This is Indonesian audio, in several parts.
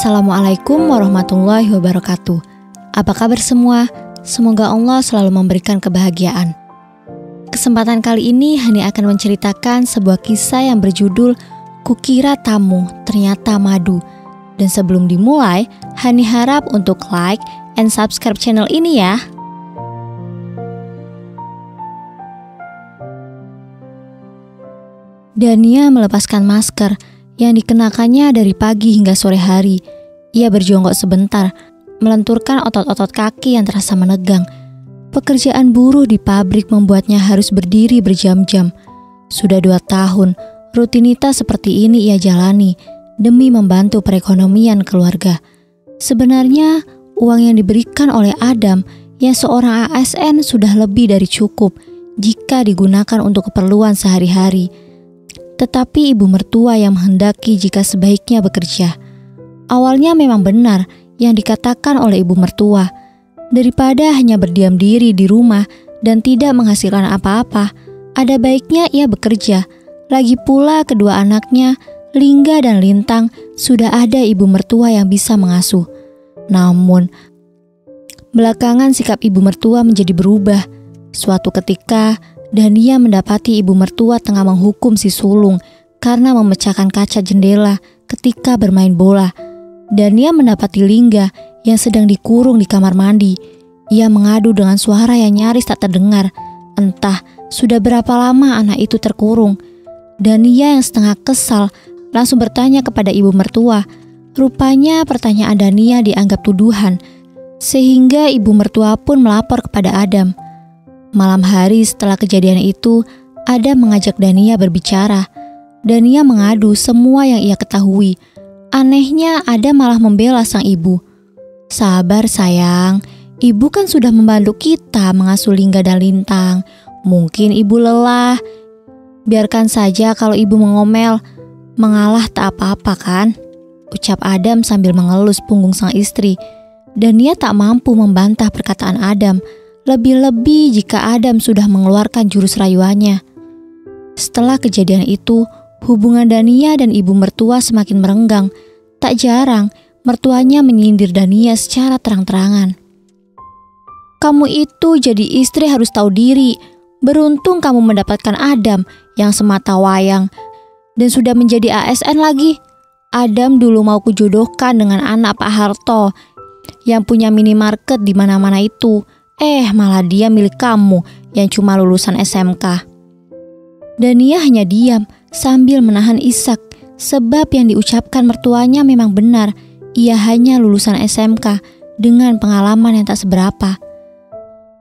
Assalamualaikum warahmatullahi wabarakatuh. Apa kabar semua? Semoga Allah selalu memberikan kebahagiaan. Kesempatan kali ini Hani akan menceritakan sebuah kisah yang berjudul Kukira Tamu Ternyata Madu. Dan sebelum dimulai, Hani harap untuk like and subscribe channel ini ya. Dania melepaskan masker yang dikenakannya dari pagi hingga sore hari. Ia berjongkok sebentar, melenturkan otot-otot kaki yang terasa menegang. Pekerjaan buruh di pabrik membuatnya harus berdiri berjam-jam. Sudah 2 tahun, rutinitas seperti ini ia jalani demi membantu perekonomian keluarga. Sebenarnya, uang yang diberikan oleh Adam yang seorang ASN sudah lebih dari cukup jika digunakan untuk keperluan sehari-hari. Tetapi ibu mertua yang menghendaki jika sebaiknya bekerja. Awalnya memang benar yang dikatakan oleh ibu mertua. Daripada hanya berdiam diri di rumah dan tidak menghasilkan apa-apa, ada baiknya ia bekerja. Lagi pula kedua anaknya, Lingga dan Lintang, sudah ada ibu mertua yang bisa mengasuh. Namun, belakangan sikap ibu mertua menjadi berubah. Suatu ketika, Dania mendapati ibu mertua tengah menghukum si sulung karena memecahkan kaca jendela ketika bermain bola. Dania mendapati Lingga yang sedang dikurung di kamar mandi. Ia mengadu dengan suara yang nyaris tak terdengar. Entah sudah berapa lama anak itu terkurung. Dania yang setengah kesal langsung bertanya kepada ibu mertua. Rupanya pertanyaan Dania dianggap tuduhan, sehingga ibu mertua pun melapor kepada Adam. Malam hari setelah kejadian itu, Adam mengajak Dania berbicara. Dania mengadu semua yang ia ketahui. Anehnya, Adam malah membela sang ibu. Sabar sayang, ibu kan sudah membantu kita mengasuh Lingga dan Lintang. Mungkin ibu lelah. Biarkan saja kalau ibu mengomel, mengalah tak apa-apa kan? Ucap Adam sambil mengelus punggung sang istri. Dania tak mampu membantah perkataan Adam. Lebih-lebih jika Adam sudah mengeluarkan jurus rayuannya. Setelah kejadian itu, hubungan Dania dan ibu mertua semakin merenggang. Tak jarang, mertuanya menyindir Dania secara terang-terangan. Kamu itu jadi istri harus tahu diri. Beruntung kamu mendapatkan Adam yang semata wayang dan sudah menjadi ASN lagi. Adam dulu mau kujodohkan dengan anak Pak Harto yang punya minimarket di mana-mana itu. Malah dia milik kamu yang cuma lulusan SMK. Dania hanya diam sambil menahan isak, sebab yang diucapkan mertuanya memang benar. Ia hanya lulusan SMK dengan pengalaman yang tak seberapa.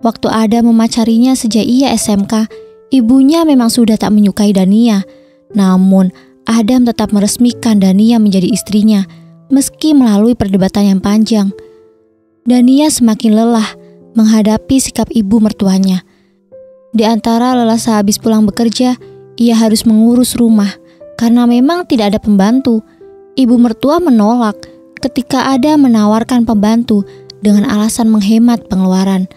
Waktu Adam memacarinya sejak ia SMK, ibunya memang sudah tak menyukai Dania. Namun Adam tetap meresmikan Dania menjadi istrinya, meski melalui perdebatan yang panjang. Dania semakin lelah menghadapi sikap ibu mertuanya. Di antara lelah sehabis pulang bekerja, ia harus mengurus rumah karena memang tidak ada pembantu. Ibu mertua menolak ketika ada menawarkan pembantu dengan alasan menghemat pengeluaran.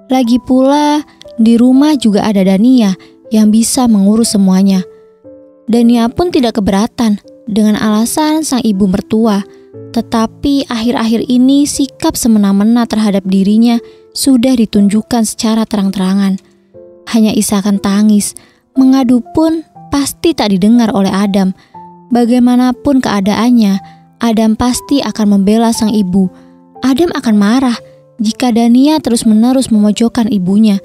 Lagi pula, di rumah juga ada Dania yang bisa mengurus semuanya. Dania pun tidak keberatan dengan alasan sang ibu mertua. Tetapi akhir-akhir ini sikap semena-mena terhadap dirinya sudah ditunjukkan secara terang-terangan. Hanya isakan tangis, mengadu pun pasti tak didengar oleh Adam. Bagaimanapun keadaannya, Adam pasti akan membela sang ibu. Adam akan marah jika Dania terus-menerus memojokkan ibunya.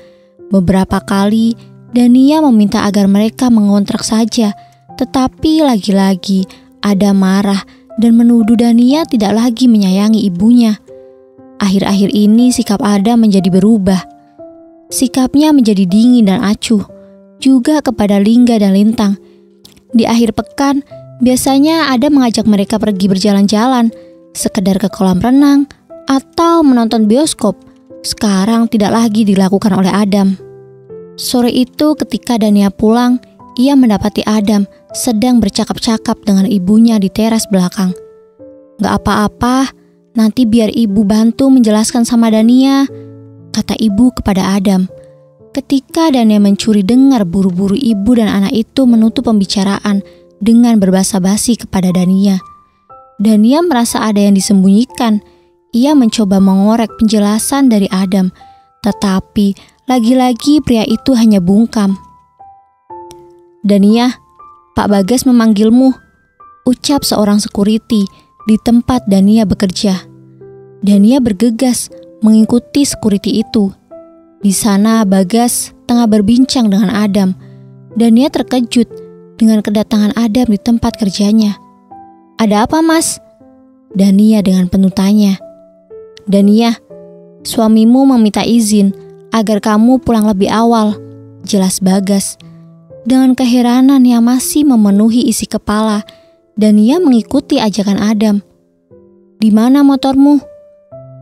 Beberapa kali, Dania meminta agar mereka mengontrak saja. Tetapi lagi-lagi, Adam marah dan menuduh Dania tidak lagi menyayangi ibunya. Akhir-akhir ini sikap Adam menjadi berubah. Sikapnya menjadi dingin dan acuh, juga kepada Lingga dan Lintang. Di akhir pekan, biasanya Adam mengajak mereka pergi berjalan-jalan, sekedar ke kolam renang, atau menonton bioskop. Sekarang tidak lagi dilakukan oleh Adam. Sore itu ketika Dania pulang, ia mendapati Adam sedang bercakap-cakap dengan ibunya di teras belakang. Gak apa-apa, nanti biar ibu bantu menjelaskan sama Dania, kata ibu kepada Adam. Ketika Dania mencuri dengar buru-buru ibu dan anak itu menutup pembicaraan dengan berbasa basi kepada Dania. Dania merasa ada yang disembunyikan. Ia mencoba mengorek penjelasan dari Adam, tetapi lagi-lagi pria itu hanya bungkam. "Dania, Pak Bagas memanggilmu," ucap seorang security di tempat Dania bekerja. Dania bergegas mengikuti security itu. Di sana Bagas tengah berbincang dengan Adam. Dania terkejut dengan kedatangan Adam di tempat kerjanya. "Ada apa, Mas?" Dania dengan penuh tanya. "Dania, suamimu meminta izin agar kamu pulang lebih awal," jelas Bagas. Dengan keheranan yang masih memenuhi isi kepala, Dania mengikuti ajakan Adam. "Di mana motormu?"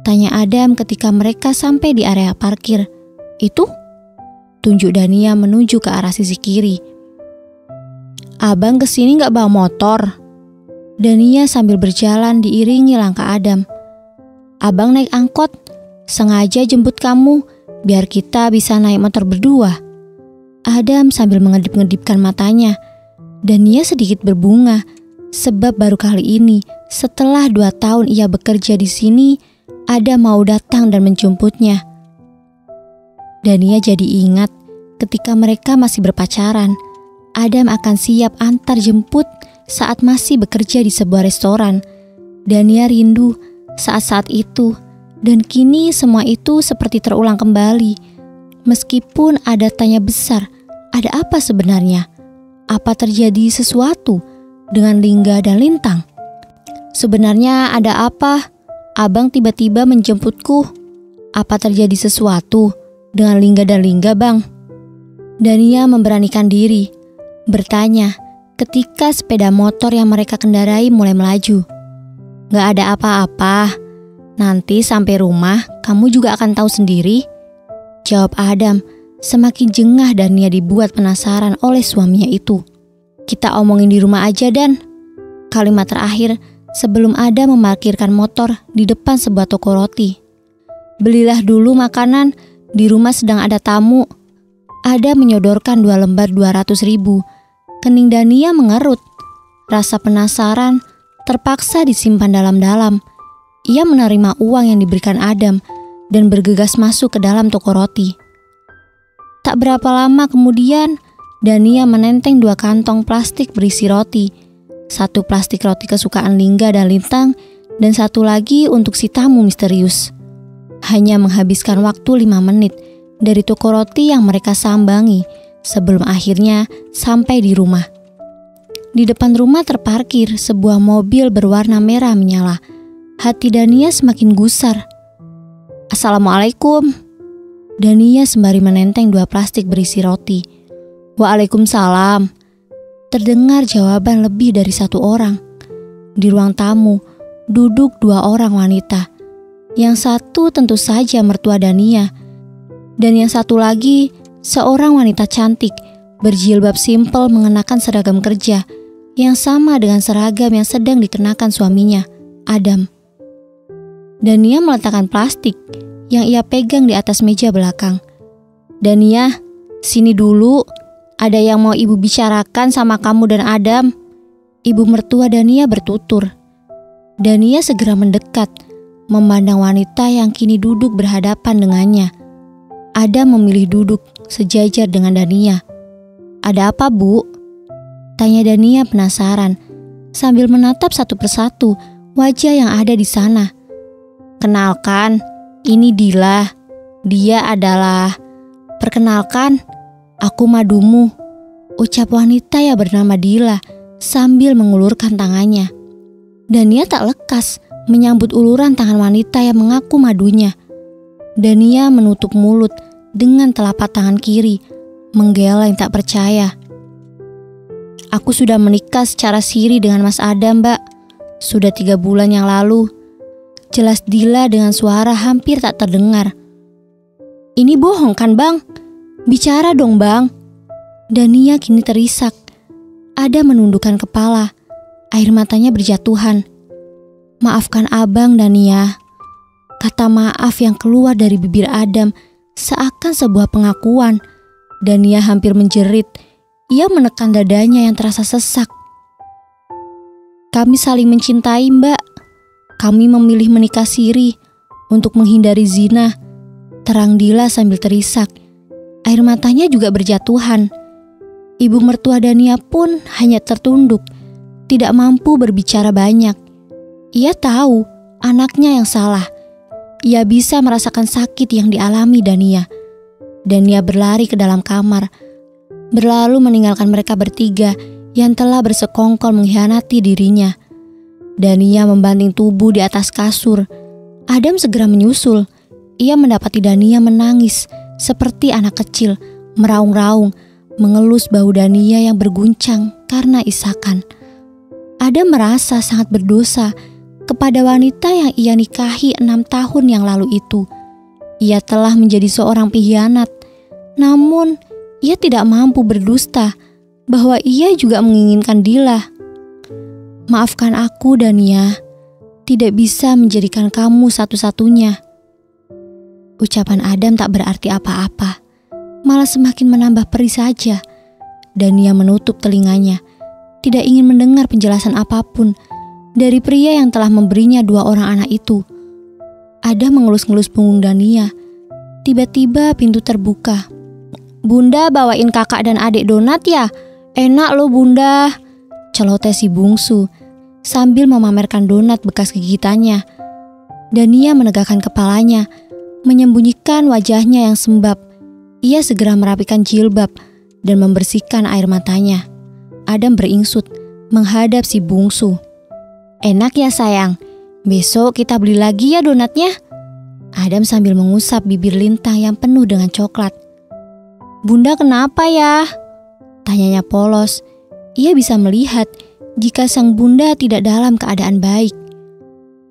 tanya Adam ketika mereka sampai di area parkir. "Itu?" tunjuk Dania menuju ke arah sisi kiri. "Abang kesini gak bawa motor?" Dania sambil berjalan diiringi langkah Adam. "Abang naik angkot, sengaja jemput kamu biar kita bisa naik motor berdua." Adam sambil mengedip-ngedipkan matanya. Dania sedikit berbunga sebab baru kali ini setelah 2 tahun ia bekerja di sini, Adam mau datang dan menjemputnya. Dania jadi ingat ketika mereka masih berpacaran, Adam akan siap antar jemput saat masih bekerja di sebuah restoran. Dania rindu saat-saat itu, dan kini semua itu seperti terulang kembali. Meskipun ada tanya besar, ada apa sebenarnya? Apa terjadi sesuatu dengan Lingga dan Lintang? Sebenarnya ada apa? Abang tiba-tiba menjemputku. Apa terjadi sesuatu dengan Lingga dan Lingga, Bang? Dania memberanikan diri bertanya ketika sepeda motor yang mereka kendarai mulai melaju. "Gak ada apa-apa. Nanti sampai rumah kamu juga akan tahu sendiri," jawab Adam. Semakin jengah Dania dibuat penasaran oleh suaminya itu. "Kita omongin di rumah aja, Dan." Kalimat terakhir sebelum Adam memarkirkan motor di depan sebuah toko roti. "Belilah dulu makanan, di rumah sedang ada tamu." Adam menyodorkan 2 lembar 200.000. Kening Dania mengerut. Rasa penasaran terpaksa disimpan dalam-dalam. Ia menerima uang yang diberikan Adam dan bergegas masuk ke dalam toko roti. Tak berapa lama kemudian, Dania menenteng 2 kantong plastik berisi roti. 1 plastik roti kesukaan Lingga dan Lintang, dan 1 lagi untuk si tamu misterius. Hanya menghabiskan waktu 5 menit dari toko roti yang mereka sambangi sebelum akhirnya sampai di rumah. Di depan rumah terparkir sebuah mobil berwarna merah menyala. Hati Dania semakin gusar. "Assalamualaikum." Dania sembari menenteng 2 plastik berisi roti. "Waalaikumsalam." Terdengar jawaban lebih dari 1 orang. Di ruang tamu duduk 2 orang wanita. Yang satu tentu saja mertua Dania, dan yang satu lagi seorang wanita cantik berjilbab simpel mengenakan seragam kerja yang sama dengan seragam yang sedang dikenakan suaminya, Adam. Dania meletakkan plastik yang ia pegang di atas meja belakang. "Dania, sini dulu. Ada yang mau ibu bicarakan sama kamu dan Adam." Ibu mertua Dania bertutur. Dania segera mendekat, memandang wanita yang kini duduk berhadapan dengannya. Adam memilih duduk sejajar dengan Dania. "Ada apa, Bu?" tanya Dania penasaran, sambil menatap satu persatu wajah yang ada di sana. "Kenalkan, ini Dila. Dia adalah..." "Perkenalkan, aku madumu," ucap wanita yang bernama Dila sambil mengulurkan tangannya. Dania tak lekas menyambut uluran tangan wanita yang mengaku madunya. Dania menutup mulut dengan telapak tangan kiri, menggeleng tak percaya. "Aku sudah menikah secara siri dengan Mas Adam, Mbak. Sudah 3 bulan yang lalu," jelas Dila dengan suara hampir tak terdengar. "Ini bohong kan, Bang? Bicara dong, Bang." Dania kini terisak. Ada menundukkan kepala, air matanya berjatuhan. "Maafkan Abang, Dania." Kata maaf yang keluar dari bibir Adam seakan sebuah pengakuan. Dania hampir menjerit. Ia menekan dadanya yang terasa sesak. Kami saling mencintai, Mbak. Kami memilih menikah siri untuk menghindari zina. Terang Dila sambil terisak. Air matanya juga berjatuhan. Ibu mertua Dania pun hanya tertunduk, tidak mampu berbicara banyak. Ia tahu anaknya yang salah. Ia bisa merasakan sakit yang dialami Dania. Dania berlari ke dalam kamar, berlalu meninggalkan mereka bertiga yang telah bersekongkol mengkhianati dirinya. Dania membanting tubuh di atas kasur. Adam segera menyusul. Ia mendapati Dania menangis seperti anak kecil, meraung-raung, mengelus bahu Dania yang berguncang karena isakan. Adam merasa sangat berdosa kepada wanita yang ia nikahi 6 tahun yang lalu itu. Ia telah menjadi seorang pengkhianat, namun ia tidak mampu berdusta bahwa ia juga menginginkan Dila. Maafkan aku, Dania, tidak bisa menjadikan kamu satu-satunya. Ucapan Adam tak berarti apa-apa, malah semakin menambah perih saja. Dania menutup telinganya, tidak ingin mendengar penjelasan apapun dari pria yang telah memberinya 2 orang anak itu. Adam mengelus-ngelus punggung Dania. Tiba-tiba pintu terbuka. Bunda bawain kakak dan adik donat ya? Enak loh Bunda, celoteh si bungsu sambil memamerkan donat bekas gigitannya. Dania menegakkan kepalanya, menyembunyikan wajahnya yang sembab. Ia segera merapikan jilbab dan membersihkan air matanya. Adam beringsut menghadap si bungsu. Enak ya sayang, besok kita beli lagi ya donatnya. Adam sambil mengusap bibir lintang yang penuh dengan coklat. Bunda kenapa ya? Tanyanya polos. Ia bisa melihat jika sang bunda tidak dalam keadaan baik.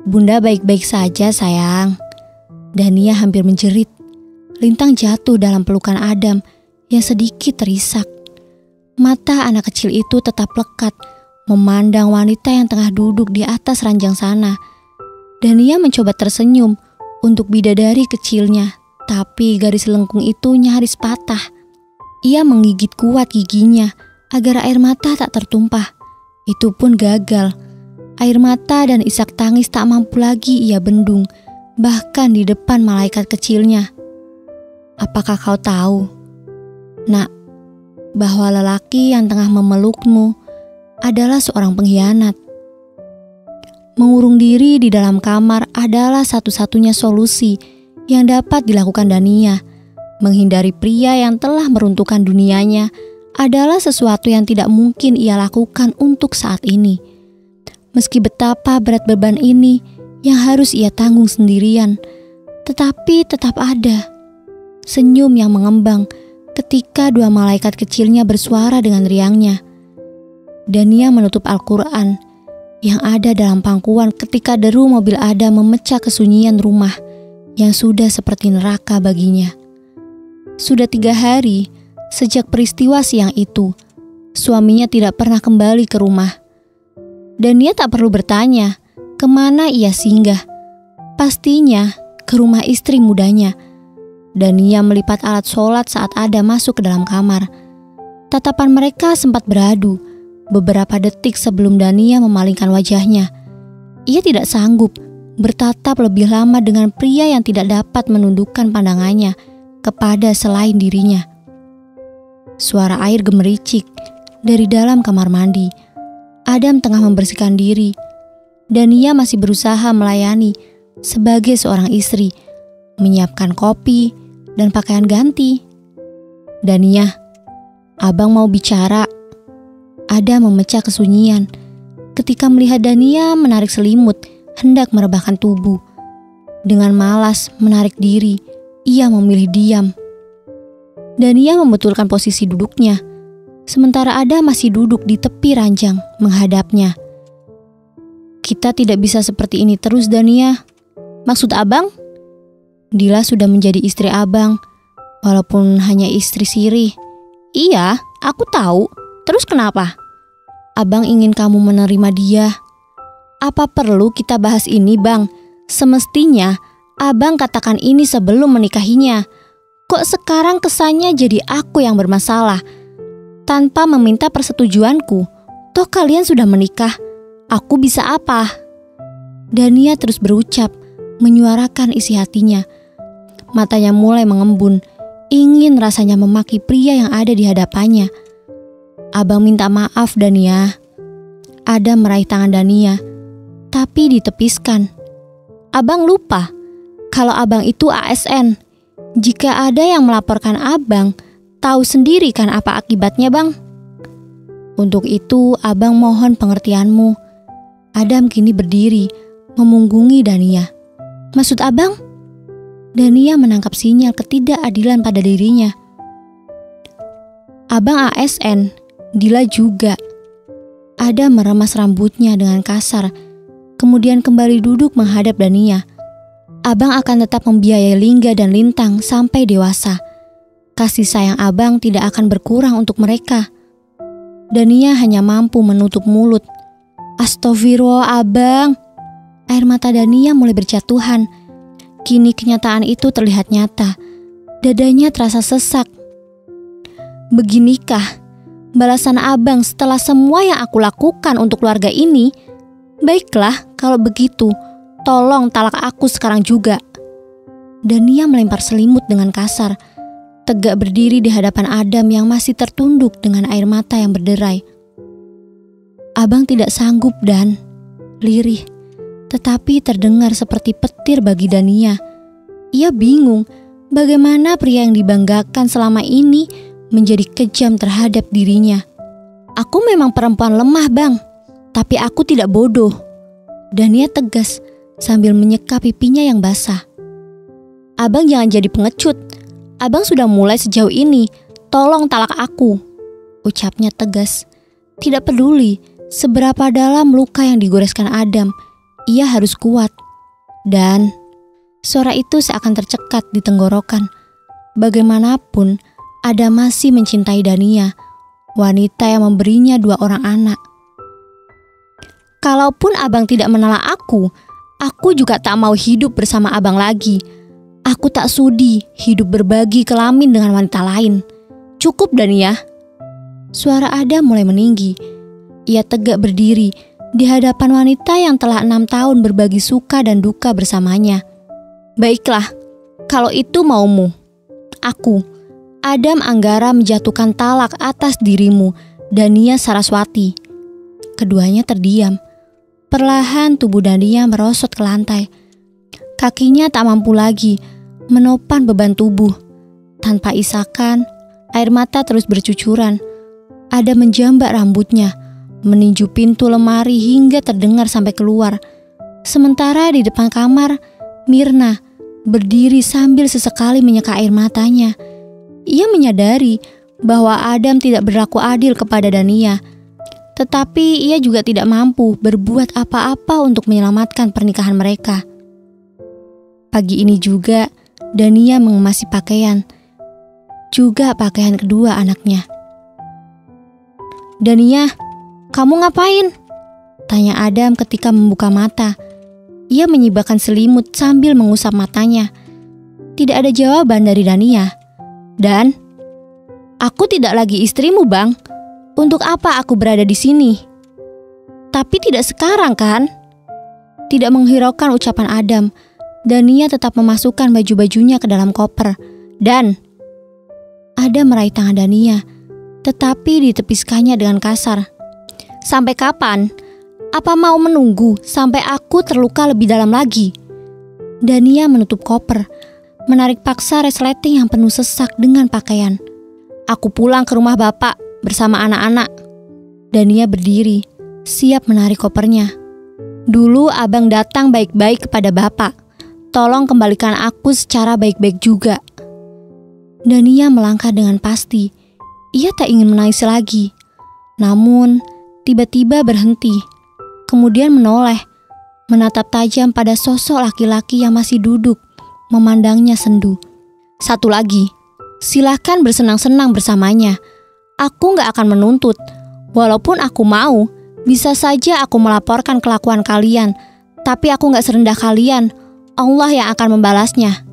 Bunda baik-baik saja sayang. Dania hampir menjerit. Lintang jatuh dalam pelukan Adam yang sedikit terisak. Mata anak kecil itu tetap lekat memandang wanita yang tengah duduk di atas ranjang sana. Dania mencoba tersenyum untuk bidadari kecilnya, tapi garis lengkung itu nyaris patah. Ia menggigit kuat giginya agar air mata tak tertumpah. Itu pun gagal. Air mata dan isak tangis tak mampu lagi ia bendung, bahkan di depan malaikat kecilnya. Apakah kau tahu, Nak, bahwa lelaki yang tengah memelukmu adalah seorang pengkhianat? Mengurung diri di dalam kamar adalah satu-satunya solusi yang dapat dilakukan Dania. Menghindari pria yang telah meruntuhkan dunianya adalah sesuatu yang tidak mungkin ia lakukan untuk saat ini. Meski betapa berat beban ini yang harus ia tanggung sendirian, tetapi tetap ada senyum yang mengembang ketika 2 malaikat kecilnya bersuara dengan riangnya. Dania menutup Al-Quran yang ada dalam pangkuan ketika deru mobil Adam memecah kesunyian rumah yang sudah seperti neraka baginya. Sudah 3 hari sejak peristiwa siang itu, suaminya tidak pernah kembali ke rumah. Dania tak perlu bertanya kemana ia singgah. Pastinya ke rumah istri mudanya. Dania melipat alat sholat saat Adam masuk ke dalam kamar. Tatapan mereka sempat beradu beberapa detik sebelum Dania memalingkan wajahnya. Ia tidak sanggup bertatap lebih lama dengan pria yang tidak dapat menundukkan pandangannya kepada selain dirinya. Suara air gemericik dari dalam kamar mandi. Adam tengah membersihkan diri. Dania masih berusaha melayani sebagai seorang istri, menyiapkan kopi dan pakaian ganti. Dania, abang mau bicara. Adam memecah kesunyian ketika melihat Dania menarik selimut hendak merebahkan tubuh. Dengan malas menarik diri, ia memilih diam. Dania membetulkan posisi duduknya, sementara Adam masih duduk di tepi ranjang menghadapnya. Kita tidak bisa seperti ini terus, Dania. Maksud abang? Dila sudah menjadi istri abang, walaupun hanya istri siri. Iya, aku tahu. Terus kenapa? Abang ingin kamu menerima dia. Apa perlu kita bahas ini, Bang? Semestinya abang katakan ini sebelum menikahinya. Kok sekarang kesannya jadi aku yang bermasalah? Tanpa meminta persetujuanku, toh kalian sudah menikah. Aku bisa apa? Dania terus berucap, menyuarakan isi hatinya. Matanya mulai mengembun, ingin rasanya memaki pria yang ada di hadapannya. Abang minta maaf Dania. Adam meraih tangan Dania, tapi ditepiskan. Abang lupa kalau abang itu ASN. Jika ada yang melaporkan abang, tahu sendiri kan apa akibatnya bang? Untuk itu abang mohon pengertianmu. Adam kini berdiri, memunggungi Dania. Maksud abang? Dania menangkap sinyal ketidakadilan pada dirinya. Abang ASN, Dila juga. Adam meremas rambutnya dengan kasar, kemudian kembali duduk menghadap Dania. Abang akan tetap membiayai Lingga dan Lintang sampai dewasa. Kasih sayang abang tidak akan berkurang untuk mereka. Dania hanya mampu menutup mulut. Astagfirullah abang. Air mata Dania mulai berjatuhan. Kini kenyataan itu terlihat nyata. Dadanya terasa sesak. Beginikah balasan abang setelah semua yang aku lakukan untuk keluarga ini? Baiklah, kalau begitu, tolong talak aku sekarang juga. Dania melempar selimut dengan kasar, tegak berdiri di hadapan Adam yang masih tertunduk dengan air mata yang berderai. Abang tidak sanggup dan lirih, tetapi terdengar seperti petir bagi Dania. Ia bingung bagaimana pria yang dibanggakan selama ini menjadi kejam terhadap dirinya. Aku memang perempuan lemah bang, tapi aku tidak bodoh. Dania tegas sambil menyeka pipinya yang basah. Abang jangan jadi pengecut. Abang sudah mulai sejauh ini, tolong talak aku, ucapnya tegas. Tidak peduli seberapa dalam luka yang digoreskan Adam, ia harus kuat. Dan suara itu seakan tercekat di tenggorokan. Bagaimanapun, Adam masih mencintai Dania, wanita yang memberinya 2 orang anak. Kalaupun abang tidak menolak aku juga tak mau hidup bersama abang lagi. Aku tak sudi hidup berbagi kelamin dengan wanita lain. Cukup Dania. Suara Adam mulai meninggi. Ia tegak berdiri di hadapan wanita yang telah 6 tahun berbagi suka dan duka bersamanya. Baiklah, kalau itu maumu. Aku, Adam Anggara, menjatuhkan talak atas dirimu, Dania Saraswati. Keduanya terdiam. Perlahan tubuh Dania merosot ke lantai. Kakinya tak mampu lagi menopang beban tubuh. Tanpa isakan, air mata terus bercucuran. Ada menjambak rambutnya, meninju pintu lemari hingga terdengar sampai keluar. Sementara di depan kamar, Mirna berdiri sambil sesekali menyeka air matanya. Ia menyadari bahwa Adam tidak berlaku adil kepada Dania. Tetapi ia juga tidak mampu berbuat apa-apa untuk menyelamatkan pernikahan mereka. Pagi ini juga, Dania mengemasi pakaian. Juga pakaian kedua anaknya. Dania, kamu ngapain? Tanya Adam ketika membuka mata. Ia menyibakkan selimut sambil mengusap matanya. Tidak ada jawaban dari Dania. Dan, aku tidak lagi istrimu bang. Untuk apa aku berada di sini? Tapi tidak sekarang kan? Tidak menghiraukan ucapan Adam, Dania tetap memasukkan baju-bajunya ke dalam koper. Dan Adam meraih tangan Dania, tetapi ditepiskannya dengan kasar. Sampai kapan? Apa mau menunggu sampai aku terluka lebih dalam lagi? Dania menutup koper, menarik paksa resleting yang penuh sesak dengan pakaian. Aku pulang ke rumah bapak bersama anak-anak. Dania berdiri, siap menarik kopernya. Dulu abang datang baik-baik kepada bapak. Tolong kembalikan aku secara baik-baik juga. Dania melangkah dengan pasti. Ia tak ingin menangis lagi. Namun, tiba-tiba berhenti. Kemudian menoleh, menatap tajam pada sosok laki-laki yang masih duduk, memandangnya sendu. Satu lagi, silahkan bersenang-senang bersamanya. Aku gak akan menuntut. Walaupun aku mau, bisa saja aku melaporkan kelakuan kalian. Tapi aku gak serendah kalian. Allah yang akan membalasnya.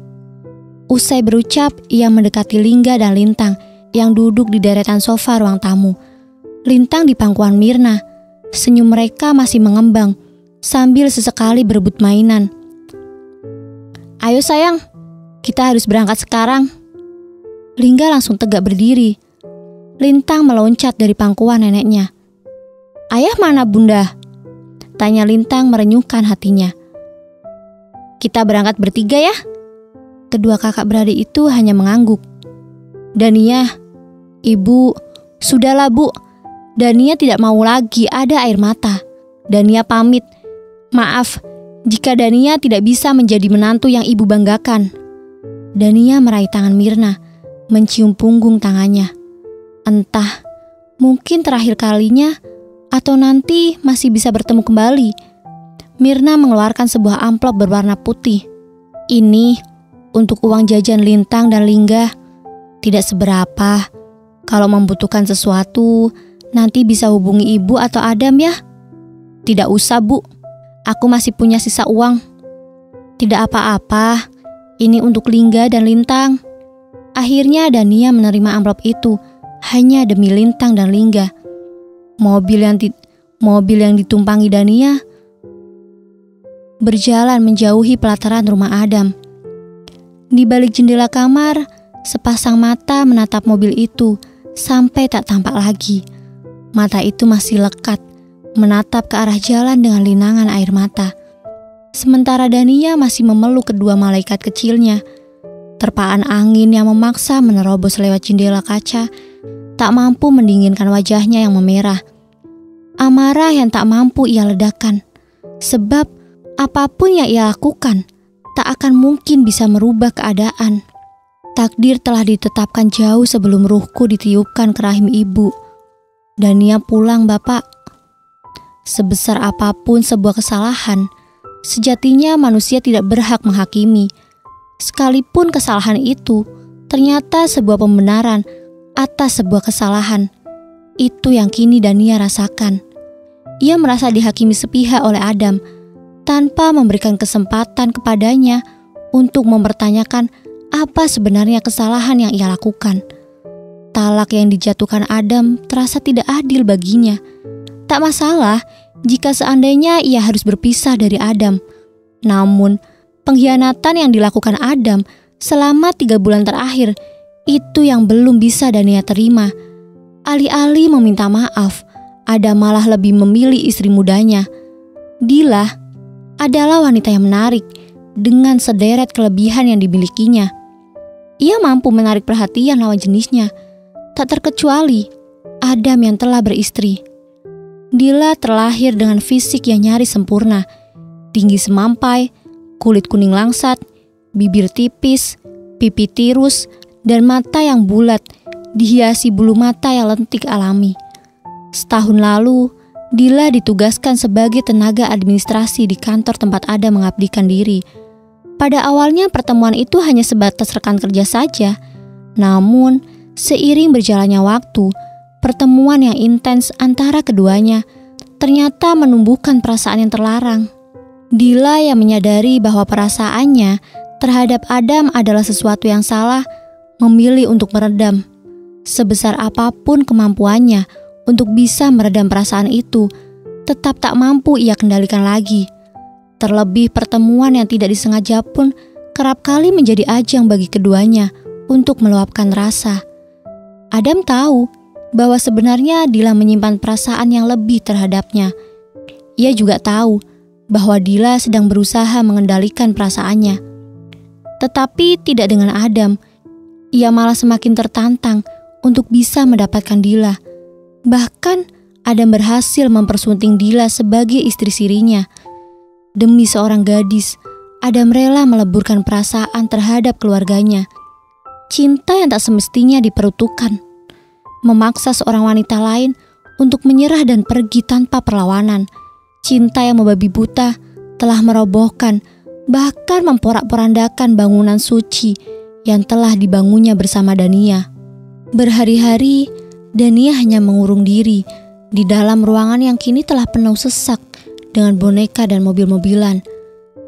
Usai berucap, ia mendekati Lingga dan Lintang yang duduk di deretan sofa ruang tamu. Lintang di pangkuan Mirna. Senyum mereka masih mengembang sambil sesekali berebut mainan. "Ayo sayang, kita harus berangkat sekarang." Lingga langsung tegak berdiri. Lintang meloncat dari pangkuan neneknya. "Ayah mana Bunda?" tanya Lintang merenyuhkan hatinya. "Kita berangkat bertiga ya?" Kedua kakak beradik itu hanya mengangguk. "Dania, Ibu, sudahlah Bu." Dania tidak mau lagi ada air mata. Dania pamit. "Maaf, jika Dania tidak bisa menjadi menantu yang Ibu banggakan." Dania meraih tangan Mirna, mencium punggung tangannya. Entah, mungkin terakhir kalinya atau nanti masih bisa bertemu kembali. Mirna mengeluarkan sebuah amplop berwarna putih. "Ini untuk uang jajan Lintang dan Lingga. Tidak seberapa. Kalau membutuhkan sesuatu, nanti bisa hubungi Ibu atau Adam ya." "Tidak usah Bu, aku masih punya sisa uang." "Tidak apa-apa, ini untuk Lingga dan Lintang." Akhirnya Dania menerima amplop itu hanya demi Lintang dan Lingga. Mobil yang ditumpangi Dania berjalan menjauhi pelataran rumah Adam. Di balik jendela kamar, sepasang mata menatap mobil itu sampai tak tampak lagi. Mata itu masih lekat, menatap ke arah jalan dengan linangan air mata. Sementara Dania masih memeluk kedua malaikat kecilnya. Terpaan angin yang memaksa menerobos lewat jendela kaca tak mampu mendinginkan wajahnya yang memerah. Amarah yang tak mampu ia ledakan, sebab apapun yang ia lakukan tak akan mungkin bisa merubah keadaan. Takdir telah ditetapkan jauh sebelum ruhku ditiupkan ke rahim ibu. Dania pulang Bapak. Sebesar apapun sebuah kesalahan, sejatinya manusia tidak berhak menghakimi. Sekalipun kesalahan itu ternyata sebuah pembenaran atas sebuah kesalahan. Itu yang kini Dania rasakan. Ia merasa dihakimi sepihak oleh Adam tanpa memberikan kesempatan kepadanya untuk mempertanyakan apa sebenarnya kesalahan yang ia lakukan. Talak yang dijatuhkan Adam terasa tidak adil baginya. Tak masalah jika seandainya ia harus berpisah dari Adam. Namun, pengkhianatan yang dilakukan Adam selama 3 bulan terakhir itu yang belum bisa Dania terima. Alih-alih meminta maaf, Adam malah lebih memilih istri mudanya. Dila adalah wanita yang menarik dengan sederet kelebihan yang dimilikinya. Ia mampu menarik perhatian lawan jenisnya, tak terkecuali Adam yang telah beristri. Dila terlahir dengan fisik yang nyaris sempurna, tinggi semampai, kulit kuning langsat, bibir tipis, pipi tirus, dan mata yang bulat dihiasi bulu mata yang lentik alami. Setahun lalu, Dila ditugaskan sebagai tenaga administrasi di kantor tempat Adam mengabdikan diri. Pada awalnya pertemuan itu hanya sebatas rekan kerja saja. Namun, seiring berjalannya waktu, pertemuan yang intens antara keduanya ternyata menumbuhkan perasaan yang terlarang. Dila yang menyadari bahwa perasaannya terhadap Adam adalah sesuatu yang salah, memilih untuk meredam. Sebesar apapun kemampuannya untuk bisa meredam perasaan itu, tetap tak mampu ia kendalikan lagi. Terlebih pertemuan yang tidak disengaja pun kerap kali menjadi ajang bagi keduanya untuk meluapkan rasa. Adam tahu bahwa sebenarnya Dila menyimpan perasaan yang lebih terhadapnya. Ia juga tahu bahwa Dila sedang berusaha mengendalikan perasaannya. Tetapi tidak dengan Adam. Ia malah semakin tertantang untuk bisa mendapatkan Dila. Bahkan Adam berhasil mempersunting Dila sebagai istri sirinya. Demi seorang gadis, Adam rela meleburkan perasaan terhadap keluarganya. Cinta yang tak semestinya diperuntukkan, memaksa seorang wanita lain untuk menyerah dan pergi tanpa perlawanan. Cinta yang membabi buta telah merobohkan, bahkan memporak-porandakan bangunan suci yang telah dibangunnya bersama Dania. Berhari-hari, Dania hanya mengurung diri di dalam ruangan yang kini telah penuh sesak dengan boneka dan mobil-mobilan.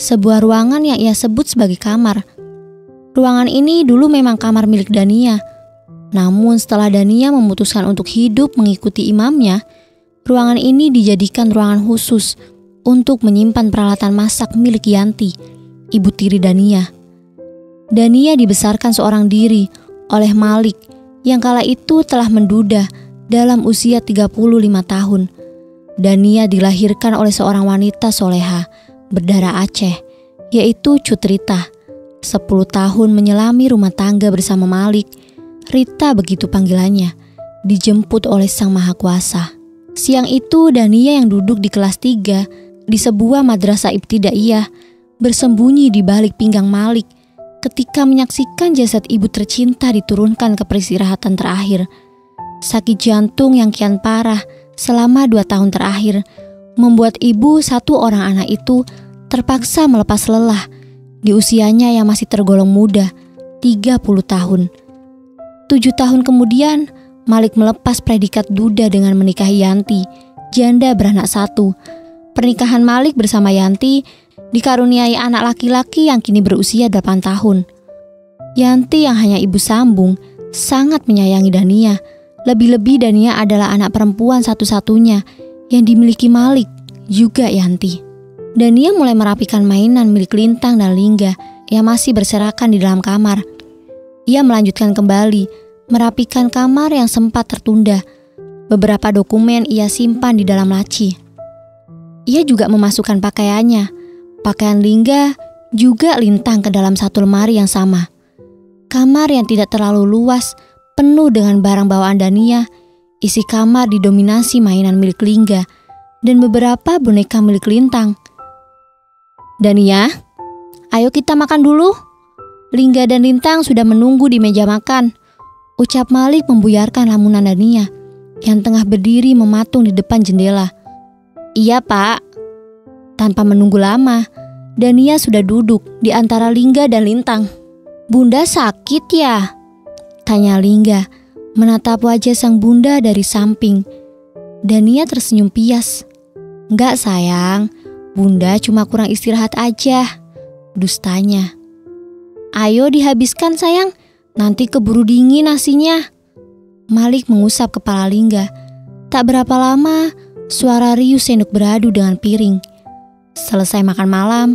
Sebuah ruangan yang ia sebut sebagai kamar. Ruangan ini dulu memang kamar milik Dania. Namun setelah Dania memutuskan untuk hidup mengikuti imamnya, Ruangan ini dijadikan ruangan khusus untuk menyimpan peralatan masak milik Yanti, ibu tiri Dania. Dania dibesarkan seorang diri oleh Malik yang kala itu telah menduda dalam usia 35 tahun. Dania dilahirkan oleh seorang wanita soleha berdarah Aceh, yaitu Cutrita. 10 tahun menyelami rumah tangga bersama Malik, Rita begitu panggilannya, dijemput oleh Sang Maha Kuasa. Siang itu Dania yang duduk di kelas 3 di sebuah madrasah ibtidaiyah bersembunyi di balik pinggang Malik ketika menyaksikan jasad ibu tercinta diturunkan ke peristirahatan terakhir. Sakit jantung yang kian parah selama 2 tahun terakhir membuat ibu satu orang anak itu terpaksa melepas lelah di usianya yang masih tergolong muda, 30 tahun. 7 tahun kemudian, Malik melepas predikat duda dengan menikahi Yanti, janda beranak 1. Pernikahan Malik bersama Yanti dikaruniai anak laki-laki yang kini berusia 8 tahun. Yanti yang hanya ibu sambung sangat menyayangi Dania. Lebih-lebih Dania adalah anak perempuan satu-satunya yang dimiliki Malik, juga Yanti. Dania mulai merapikan mainan milik Lintang dan Lingga yang masih berserakan di dalam kamar. Ia melanjutkan kembali merapikan kamar yang sempat tertunda. Beberapa dokumen ia simpan di dalam laci. Ia juga memasukkan pakaiannya, pakaian Lingga juga Lintang ke dalam satu lemari yang sama. Kamar yang tidak terlalu luas, penuh dengan barang bawaan Dania. Isi kamar didominasi mainan milik Lingga dan beberapa boneka milik Lintang. "Dania, ayo kita makan dulu. Lingga dan Lintang sudah menunggu di meja makan," ucap Malik membuyarkan lamunan Dania yang tengah berdiri mematung di depan jendela. "Iya, Pak." Tanpa menunggu lama, Dania sudah duduk di antara Lingga dan Lintang. "Bunda sakit ya?" tanya Lingga, menatap wajah sang bunda dari samping. Dania tersenyum pias. "Enggak sayang, Bunda cuma kurang istirahat aja," dustanya. "Ayo dihabiskan sayang, nanti keburu dingin nasinya." Malik mengusap kepala Lingga. Tak berapa lama, suara riuh sendok beradu dengan piring. Selesai makan malam,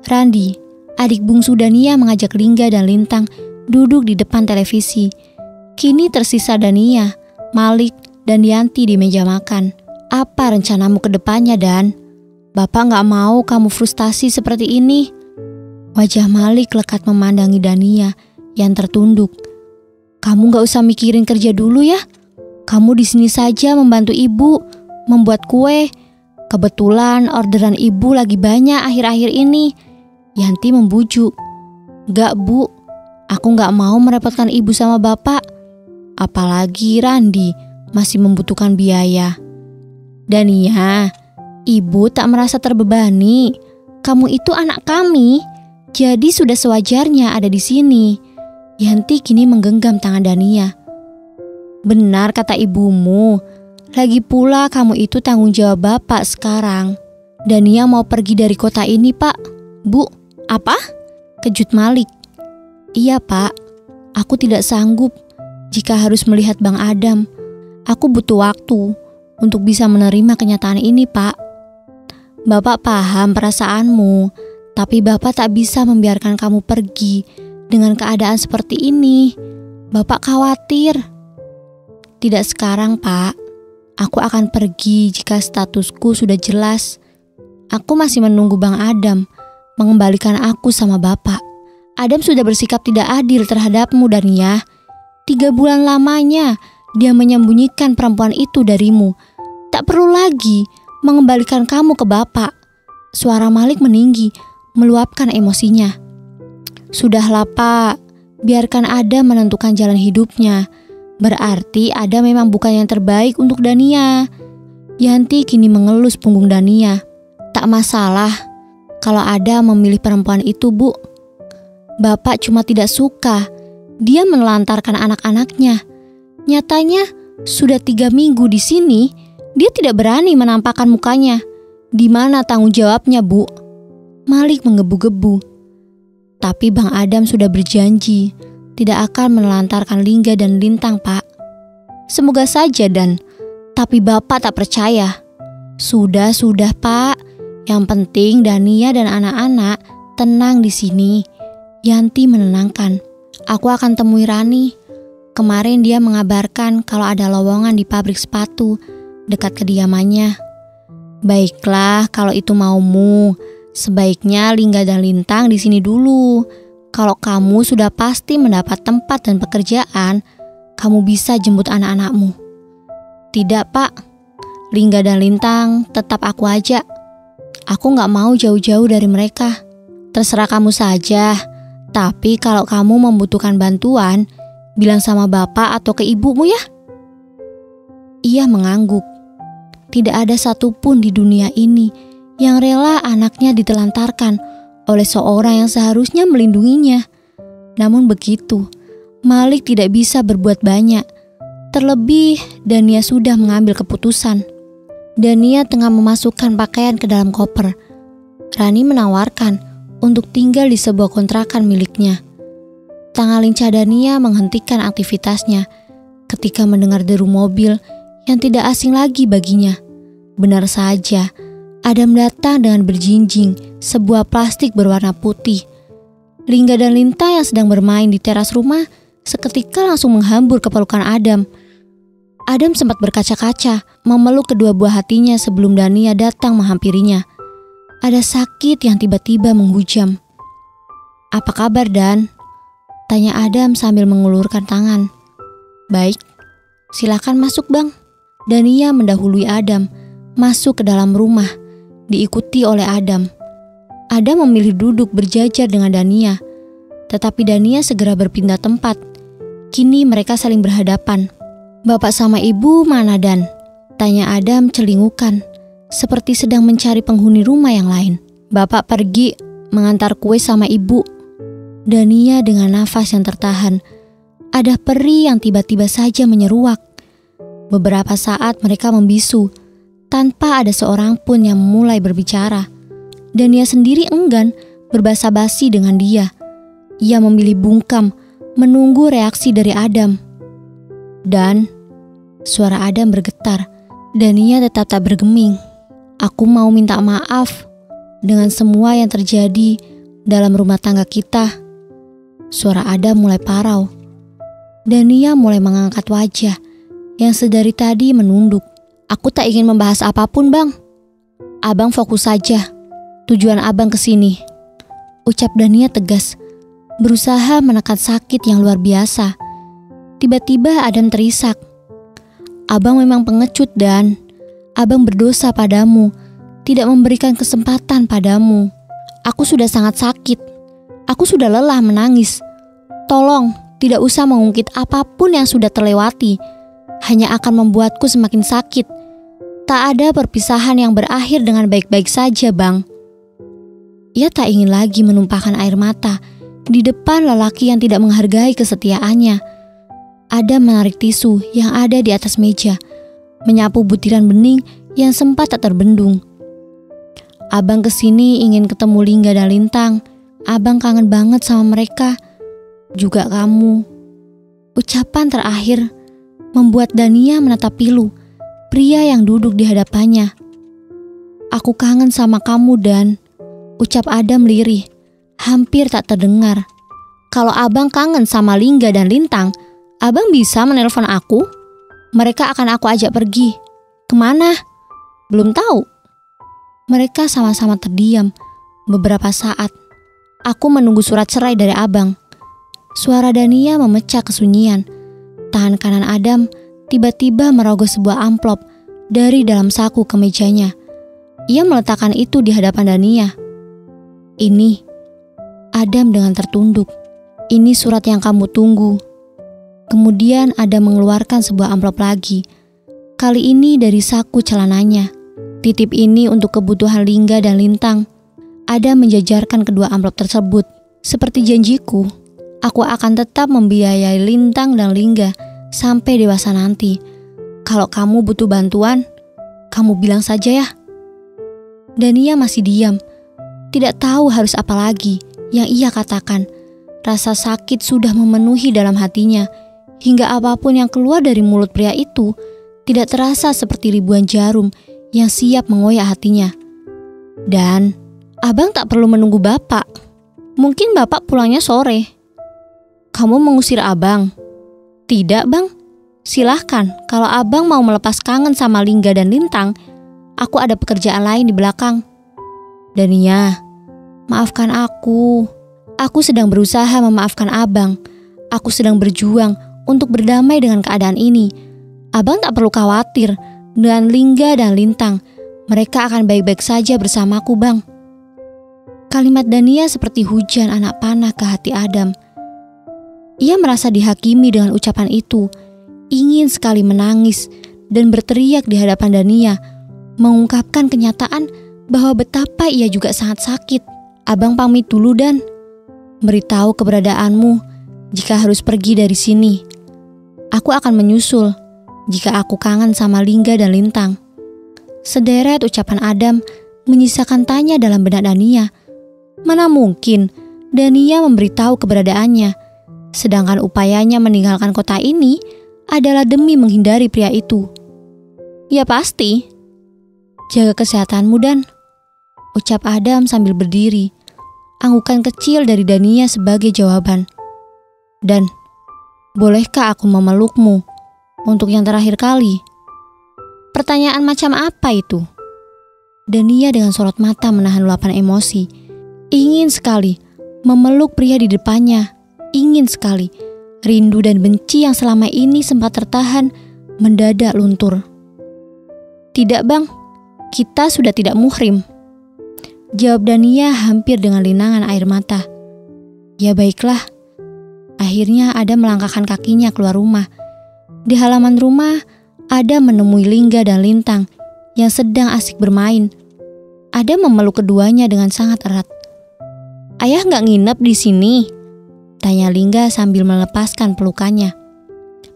Randi, adik bungsu Dania, mengajak Lingga dan Lintang duduk di depan televisi. Kini tersisa Dania, Malik, dan Yanti di meja makan. "Apa rencanamu ke depannya, Dan? Bapak gak mau kamu frustasi seperti ini." Wajah Malik lekat memandangi Dania yang tertunduk. "Kamu gak usah mikirin kerja dulu ya. Kamu di sini saja membantu ibu, membuat kue. Kebetulan orderan ibu lagi banyak akhir-akhir ini." Yanti membujuk. "Gak Bu, aku gak mau merepotkan ibu sama bapak. Apalagi Randi masih membutuhkan biaya." "Dania, ibu tak merasa terbebani. Kamu itu anak kami, jadi sudah sewajarnya ada di sini." Yanti kini menggenggam tangan Dania. "Benar kata ibumu. Lagi pula kamu itu tanggung jawab bapak sekarang. Dania mau pergi dari kota ini, Pak." "Bu, apa?" kejut Malik. "Iya, Pak. Aku tidak sanggup jika harus melihat Bang Adam. Aku butuh waktu untuk bisa menerima kenyataan ini, Pak. Bapak paham perasaanmu, tapi Bapak tak bisa membiarkan kamu pergi dengan keadaan seperti ini. Bapak khawatir." "Tidak sekarang, Pak. Aku akan pergi jika statusku sudah jelas. Aku masih menunggu Bang Adam mengembalikan aku sama Bapak. Adam sudah bersikap tidak adil terhadapmu, Dania. 3 bulan lamanya dia menyembunyikan perempuan itu darimu. Tak perlu lagi mengembalikan kamu ke Bapak." Suara Malik meninggi, meluapkan emosinya. "Sudahlah, Pak. Biarkan Adam menentukan jalan hidupnya. Berarti Adam memang bukan yang terbaik untuk Dania." Yanti kini mengelus punggung Dania. "Tak masalah kalau Adam memilih perempuan itu, Bu. Bapak cuma tidak suka dia menelantarkan anak-anaknya. Nyatanya sudah 3 minggu di sini, dia tidak berani menampakkan mukanya. Di mana tanggung jawabnya, Bu?" Malik menggebu-gebu. "Tapi Bang Adam sudah berjanji tidak akan menelantarkan Lingga dan Lintang, Pak." "Semoga saja, Dan. Tapi Bapak tak percaya. Sudah Pak. Yang penting Dania dan anak-anak tenang di sini. Yanti menenangkan. Aku akan temui Rani. Kemarin dia mengabarkan kalau ada lowongan di pabrik sepatu dekat kediamannya. Baiklah, kalau itu maumu. Sebaiknya Lingga dan Lintang di sini dulu. Kalau kamu sudah pasti mendapat tempat dan pekerjaan, kamu bisa jemput anak-anakmu. Tidak, Pak. Lingga dan Lintang tetap aku ajak. Aku gak mau jauh-jauh dari mereka. Terserah kamu saja. Tapi kalau kamu membutuhkan bantuan, bilang sama bapak atau ke ibumu ya. Ia mengangguk. Tidak ada satupun di dunia ini yang rela anaknya ditelantarkan oleh seorang yang seharusnya melindunginya. Namun begitu, Malik tidak bisa berbuat banyak. Terlebih, Dania sudah mengambil keputusan. Dania tengah memasukkan pakaian ke dalam koper. Rani menawarkan untuk tinggal di sebuah kontrakan miliknya. Tangan lincah Dania menghentikan aktivitasnya ketika mendengar deru mobil yang tidak asing lagi baginya. Benar saja, Adam datang dengan berjinjing sebuah plastik berwarna putih. Lingga dan Linta yang sedang bermain di teras rumah seketika langsung menghambur ke pelukan Adam. Adam sempat berkaca-kaca, memeluk kedua buah hatinya sebelum Dania datang menghampirinya. Ada sakit yang tiba-tiba menghujam. "Apa kabar, Dan?" tanya Adam sambil mengulurkan tangan. "Baik, silakan masuk, Bang." Dania mendahului Adam masuk ke dalam rumah, diikuti oleh Adam. Adam memilih duduk berjajar dengan Dania, tetapi Dania segera berpindah tempat. Kini mereka saling berhadapan. "Bapak sama ibu mana, Dan?" tanya Adam celingukan, seperti sedang mencari penghuni rumah yang lain. "Bapak pergi mengantar kue sama ibu." Dania dengan nafas yang tertahan. Ada peri yang tiba-tiba saja menyeruak. Beberapa saat mereka membisu, tanpa ada seorang pun yang mulai berbicara. Dania sendiri enggan berbasa-basi dengan dia. Ia memilih bungkam, menunggu reaksi dari Adam. "Dan," suara Adam bergetar. Dania tetap tak bergeming. "Aku mau minta maaf dengan semua yang terjadi dalam rumah tangga kita." Suara Adam mulai parau. Dania mulai mengangkat wajah yang sedari tadi menunduk. "Aku tak ingin membahas apapun, Bang. Abang fokus saja. Tujuan Abang kesini," ucap Dania tegas, berusaha menekan sakit yang luar biasa. Tiba-tiba Adam terisak. "Abang memang pengecut, Dan. Abang berdosa padamu, tidak memberikan kesempatan padamu. Aku sudah sangat sakit. Aku sudah lelah menangis. Tolong, tidak usah mengungkit apapun yang sudah terlewati. Hanya akan membuatku semakin sakit. Tak ada perpisahan yang berakhir dengan baik-baik saja, Bang." Ia tak ingin lagi menumpahkan air mata di depan lelaki yang tidak menghargai kesetiaannya. Adam menarik tisu yang ada di atas meja, menyapu butiran bening yang sempat tak terbendung. "Abang kesini ingin ketemu Lingga dan Lintang. Abang kangen banget sama mereka. Juga kamu." Ucapan terakhir membuat Dania menatap pilu, pria yang duduk di hadapannya. "Aku kangen sama kamu, Dan," ucap Adam lirih, hampir tak terdengar. "Kalau abang kangen sama Lingga dan Lintang, abang bisa menelpon aku. Mereka akan aku ajak pergi. Kemana? Belum tahu." Mereka sama-sama terdiam beberapa saat. "Aku menunggu surat cerai dari abang." Suara Dania memecah kesunyian. Tangan kanan Adam tiba-tiba merogoh sebuah amplop dari dalam saku kemejanya. Ia meletakkan itu di hadapan Dania. "Ini," Adam dengan tertunduk. "Ini surat yang kamu tunggu." Kemudian Adam mengeluarkan sebuah amplop lagi. Kali ini dari saku celananya. "Titip ini untuk kebutuhan Lingga dan Lintang." Adam menjajarkan kedua amplop tersebut. "Seperti janjiku, aku akan tetap membiayai Lintang dan Lingga sampai dewasa nanti. Kalau kamu butuh bantuan, kamu bilang saja ya." Dania masih diam, tidak tahu harus apa lagi yang ia katakan. Rasa sakit sudah memenuhi dalam hatinya, hingga apapun yang keluar dari mulut pria itu tidak terasa seperti ribuan jarum yang siap mengoyak hatinya. Dan abang tak perlu menunggu bapak. Mungkin bapak pulangnya sore. Kamu mengusir abang? Tidak bang, silahkan. Kalau abang mau melepas kangen sama Lingga dan Lintang, aku ada pekerjaan lain di belakang. Dania, maafkan aku. Aku sedang berusaha memaafkan abang. Aku sedang berjuang untuk berdamai dengan keadaan ini. Abang tak perlu khawatir dengan Lingga dan Lintang. Mereka akan baik-baik saja bersamaku, bang. Kalimat Dania seperti hujan anak panah ke hati Adam. Ia merasa dihakimi dengan ucapan itu. Ingin sekali menangis dan berteriak di hadapan Dania, mengungkapkan kenyataan bahwa betapa ia juga sangat sakit. Abang pamit dulu Dan. Beritahu keberadaanmu jika harus pergi dari sini. Aku akan menyusul jika aku kangen sama Lingga dan Lintang. Sederet ucapan Adam menyisakan tanya dalam benak Dania. Mana mungkin Dania memberitahu keberadaannya, sedangkan upayanya meninggalkan kota ini adalah demi menghindari pria itu. Ya pasti. Jaga kesehatanmu Dan, ucap Adam sambil berdiri. Anggukan kecil dari Dania sebagai jawaban. Dan, bolehkah aku memelukmu untuk yang terakhir kali? Pertanyaan macam apa itu? Dania dengan sorot mata menahan luapan emosi. Ingin sekali memeluk pria di depannya. Ingin sekali. Rindu dan benci yang selama ini sempat tertahan mendadak luntur. Tidak bang, kita sudah tidak muhrim. Jawab Dania hampir dengan linangan air mata. Ya baiklah. Akhirnya Adam melangkahkan kakinya keluar rumah. Di halaman rumah, Adam menemui Lingga dan Lintang yang sedang asik bermain. Adam memeluk keduanya dengan sangat erat. Ayah nggak nginep di sini? Tanya Lingga sambil melepaskan pelukannya.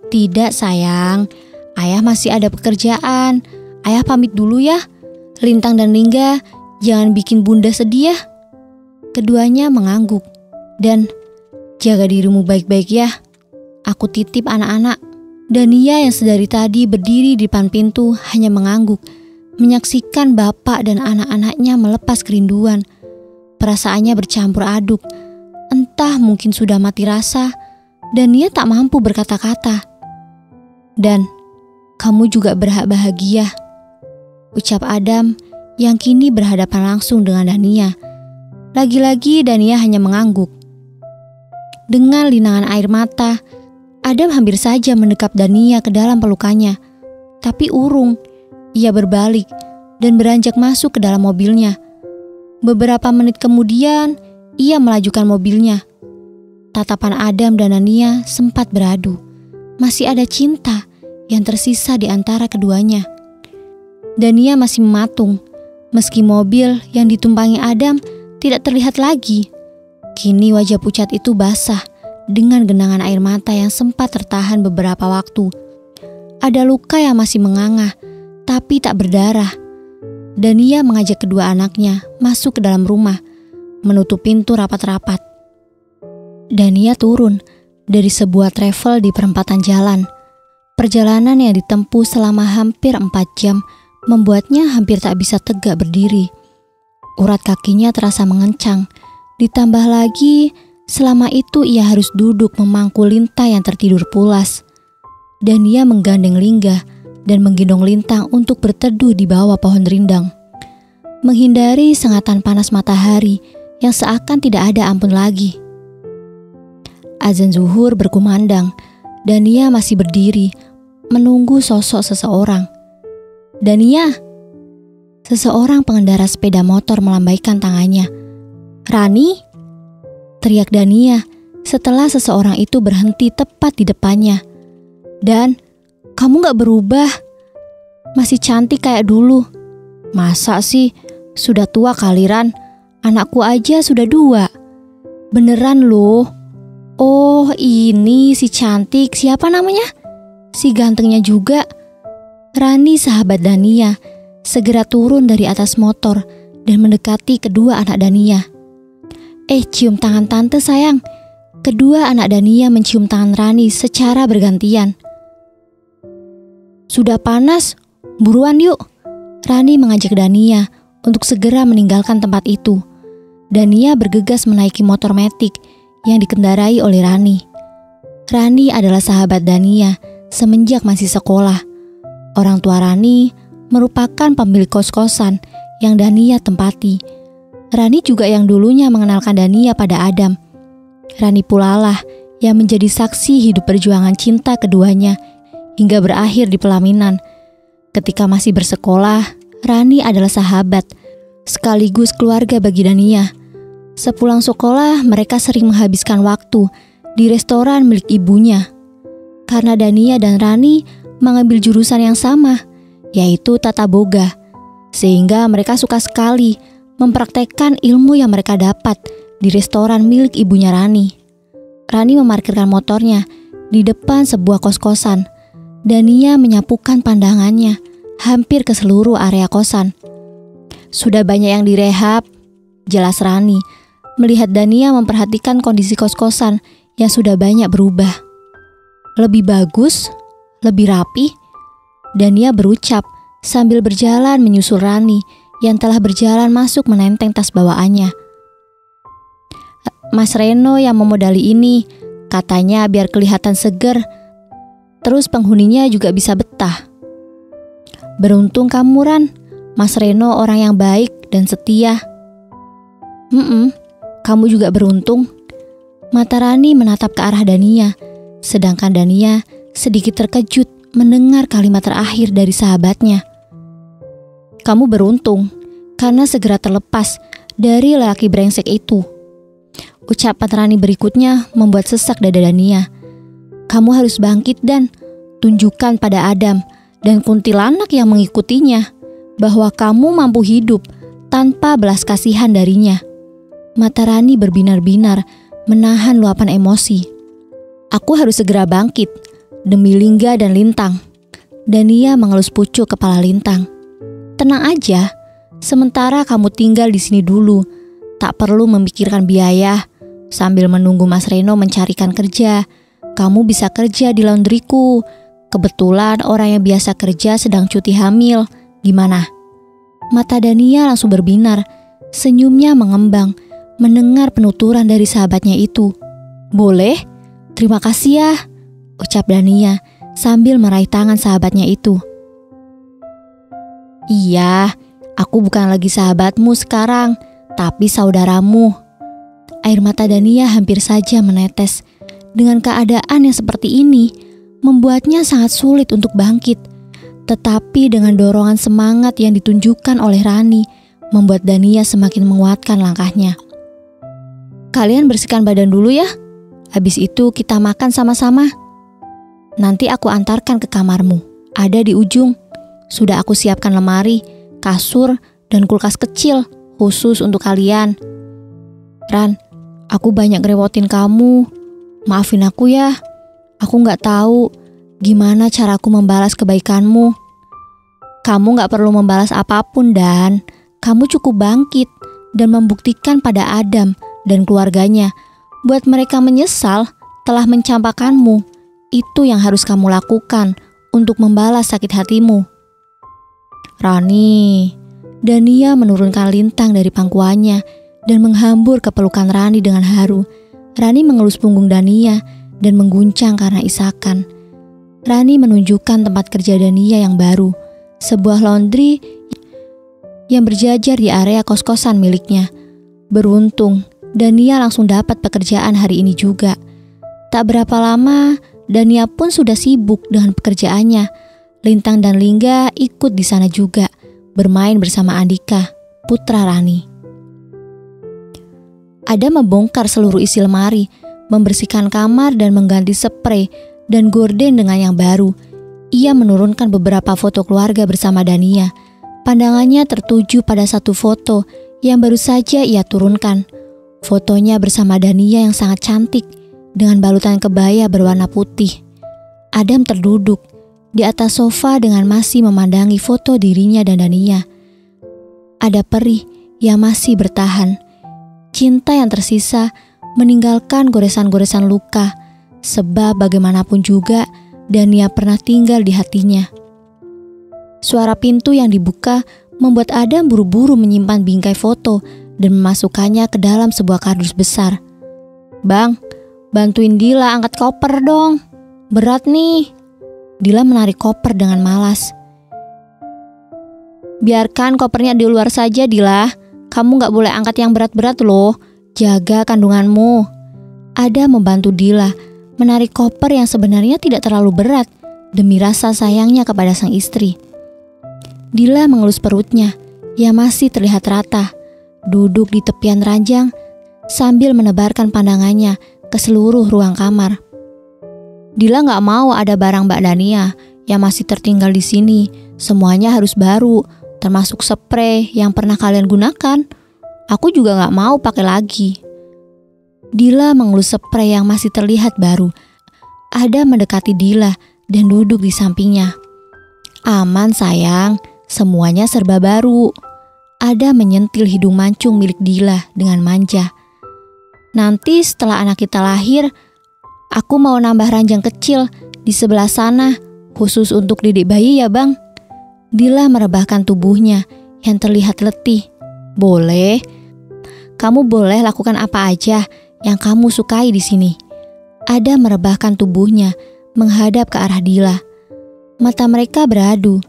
Tidak sayang, ayah masih ada pekerjaan. Ayah pamit dulu ya. Lintang dan Lingga, jangan bikin bunda sedih ya. Keduanya mengangguk. Dan jaga dirimu baik-baik ya. Aku titip anak-anak. Dania yang sedari tadi berdiri di depan pintu hanya mengangguk, menyaksikan bapak dan anak-anaknya melepas kerinduan. Perasaannya bercampur aduk. Entah mungkin sudah mati rasa, Dania tak mampu berkata-kata. Dan kamu juga berhak bahagia, ucap Adam yang kini berhadapan langsung dengan Dania. Lagi-lagi Dania hanya mengangguk. Dengan linangan air mata, Adam hampir saja mendekap Dania ke dalam pelukannya. Tapi urung, ia berbalik dan beranjak masuk ke dalam mobilnya. Beberapa menit kemudian, ia melajukan mobilnya. Tatapan Adam dan Dania sempat beradu. Masih ada cinta yang tersisa di antara keduanya. Dania masih mematung, meski mobil yang ditumpangi Adam tidak terlihat lagi. Kini wajah pucat itu basah dengan genangan air mata yang sempat tertahan beberapa waktu. Ada luka yang masih menganga, tapi tak berdarah. Dania mengajak kedua anaknya masuk ke dalam rumah, menutup pintu rapat-rapat. Dania turun dari sebuah travel di perempatan jalan. Perjalanan yang ditempuh selama hampir 4 jam membuatnya hampir tak bisa tegak berdiri. Urat kakinya terasa mengencang, ditambah lagi selama itu ia harus duduk memangku Linta yang tertidur pulas. Dania menggandeng Lingga dan menggendong Lintang untuk berteduh di bawah pohon rindang, menghindari sengatan panas matahari yang seakan tidak ada ampun lagi. Azan zuhur berkumandang. Dania masih berdiri menunggu sosok seseorang. Dania, seseorang pengendara sepeda motor melambaikan tangannya. Rani, teriak Dania setelah seseorang itu berhenti tepat di depannya. Dan kamu gak berubah, masih cantik kayak dulu. Masa sih, sudah tua kaliran, anakku aja sudah 2. Beneran loh. Oh ini si cantik, siapa namanya? Si gantengnya juga. Rani sahabat Dania segera turun dari atas motor dan mendekati kedua anak Dania. Cium tangan tante sayang. Kedua anak Dania mencium tangan Rani secara bergantian. Sudah panas, buruan yuk. Rani mengajak Dania untuk segera meninggalkan tempat itu. Dania bergegas menaiki motor metik yang dikendarai oleh Rani. Rani adalah sahabat Dania semenjak masih sekolah. Orang tua Rani merupakan pemilik kos-kosan yang Dania tempati. Rani juga yang dulunya mengenalkan Dania pada Adam. Rani pula lah yang menjadi saksi hidup perjuangan cinta keduanya hingga berakhir di pelaminan. Ketika masih bersekolah, Rani adalah sahabat sekaligus keluarga bagi Dania. Sepulang sekolah, mereka sering menghabiskan waktu di restoran milik ibunya. Karena Dania dan Rani mengambil jurusan yang sama, yaitu tata boga, sehingga mereka suka sekali mempraktekkan ilmu yang mereka dapat di restoran milik ibunya Rani. Rani memarkirkan motornya di depan sebuah kos-kosan. Dania menyapukan pandangannya hampir ke seluruh area kosan. Sudah banyak yang direhab, jelas Rani, melihat Dania memperhatikan kondisi kos-kosan yang sudah banyak berubah. Lebih bagus, lebih rapi, Dania berucap sambil berjalan menyusul Rani yang telah berjalan masuk menenteng tas bawaannya. Mas Reno yang memodali ini, katanya biar kelihatan seger, terus penghuninya juga bisa betah. Beruntung kamu Ran, Mas Reno orang yang baik dan setia. Kamu juga beruntung. Mata Rani menatap ke arah Dania, sedangkan Dania sedikit terkejut mendengar kalimat terakhir dari sahabatnya. Kamu beruntung karena segera terlepas dari lelaki brengsek itu. Ucapan Rani berikutnya membuat sesak dada Dania. Kamu harus bangkit dan tunjukkan pada Adam dan kuntilanak yang mengikutinya bahwa kamu mampu hidup tanpa belas kasihan darinya. Mata Rani berbinar-binar menahan luapan emosi. Aku harus segera bangkit demi Lingga dan Lintang. Dania mengelus pucuk kepala Lintang. Tenang aja, sementara kamu tinggal di sini dulu. Tak perlu memikirkan biaya. Sambil menunggu Mas Reno mencarikan kerja, kamu bisa kerja di laundryku. Kebetulan orang yang biasa kerja sedang cuti hamil. Gimana? Mata Dania langsung berbinar. Senyumnya mengembang mendengar penuturan dari sahabatnya itu. Boleh? Terima kasih ya, ucap Dania sambil meraih tangan sahabatnya itu. Iya, aku bukan lagi sahabatmu sekarang, tapi saudaramu. Air mata Dania hampir saja menetes. Dengan keadaan yang seperti ini, membuatnya sangat sulit untuk bangkit. Tetapi dengan dorongan semangat yang ditunjukkan oleh Rani, membuat Dania semakin menguatkan langkahnya. Kalian bersihkan badan dulu ya. Habis itu kita makan sama-sama. Nanti aku antarkan ke kamarmu. Ada di ujung. Sudah aku siapkan lemari, kasur, dan kulkas kecil khusus untuk kalian. Ran, aku banyak ngerepotin kamu. Maafin aku ya. Aku gak tahu gimana caraku membalas kebaikanmu. Kamu gak perlu membalas apapun Dan. Kamu cukup bangkit dan membuktikan pada Adam dan keluarganya buat mereka menyesal telah mencampakkanmu. Itu yang harus kamu lakukan untuk membalas sakit hatimu. Rani, Dania menurunkan Lintang dari pangkuannya dan menghambur ke pelukan Rani dengan haru. Rani mengelus punggung Dania dan mengguncang karena isakan. Rani menunjukkan tempat kerja Dania yang baru, sebuah laundry yang berjajar di area kos-kosan miliknya. Beruntung, Dania langsung dapat pekerjaan hari ini juga. Tak berapa lama, Dania pun sudah sibuk dengan pekerjaannya. Lintang dan Lingga ikut di sana juga, bermain bersama Andika, putra Rani. Ada membongkar seluruh isi lemari, membersihkan kamar dan mengganti spray dan gorden dengan yang baru. Ia menurunkan beberapa foto keluarga bersama Dania. Pandangannya tertuju pada satu foto yang baru saja ia turunkan. Fotonya bersama Dania yang sangat cantik dengan balutan kebaya berwarna putih. Adam terduduk di atas sofa dengan masih memandangi foto dirinya dan Dania. Ada perih yang masih bertahan. Cinta yang tersisa meninggalkan goresan-goresan luka, sebab bagaimanapun juga Dania pernah tinggal di hatinya. Suara pintu yang dibuka membuat Adam buru-buru menyimpan bingkai foto dan memasukkannya ke dalam sebuah kardus besar. "Bang, bantuin Dila angkat koper dong. Berat nih." Dila menarik koper dengan malas. "Biarkan kopernya di luar saja, Dila. Kamu gak boleh angkat yang berat-berat loh. Jaga kandunganmu." Adam membantu Dila menarik koper yang sebenarnya tidak terlalu berat demi rasa sayangnya kepada sang istri. Dila mengelus perutnya yang masih terlihat rata, duduk di tepian ranjang sambil menebarkan pandangannya ke seluruh ruang kamar. Dila gak mau ada barang Mbak Dania yang masih tertinggal di sini. Semuanya harus baru, termasuk spray yang pernah kalian gunakan. Aku juga gak mau pakai lagi. Dila mengelus spray yang masih terlihat baru. Ada mendekati Dila dan duduk di sampingnya. "Aman sayang, semuanya serba baru." Ada menyentil hidung mancung milik Dila dengan manja. "Nanti setelah anak kita lahir, aku mau nambah ranjang kecil di sebelah sana, khusus untuk didik bayi ya bang." Dila merebahkan tubuhnya yang terlihat letih. "Boleh, kamu boleh lakukan apa aja yang kamu sukai di sini." Ada merebahkan tubuhnya menghadap ke arah Dila. Mata mereka beradu.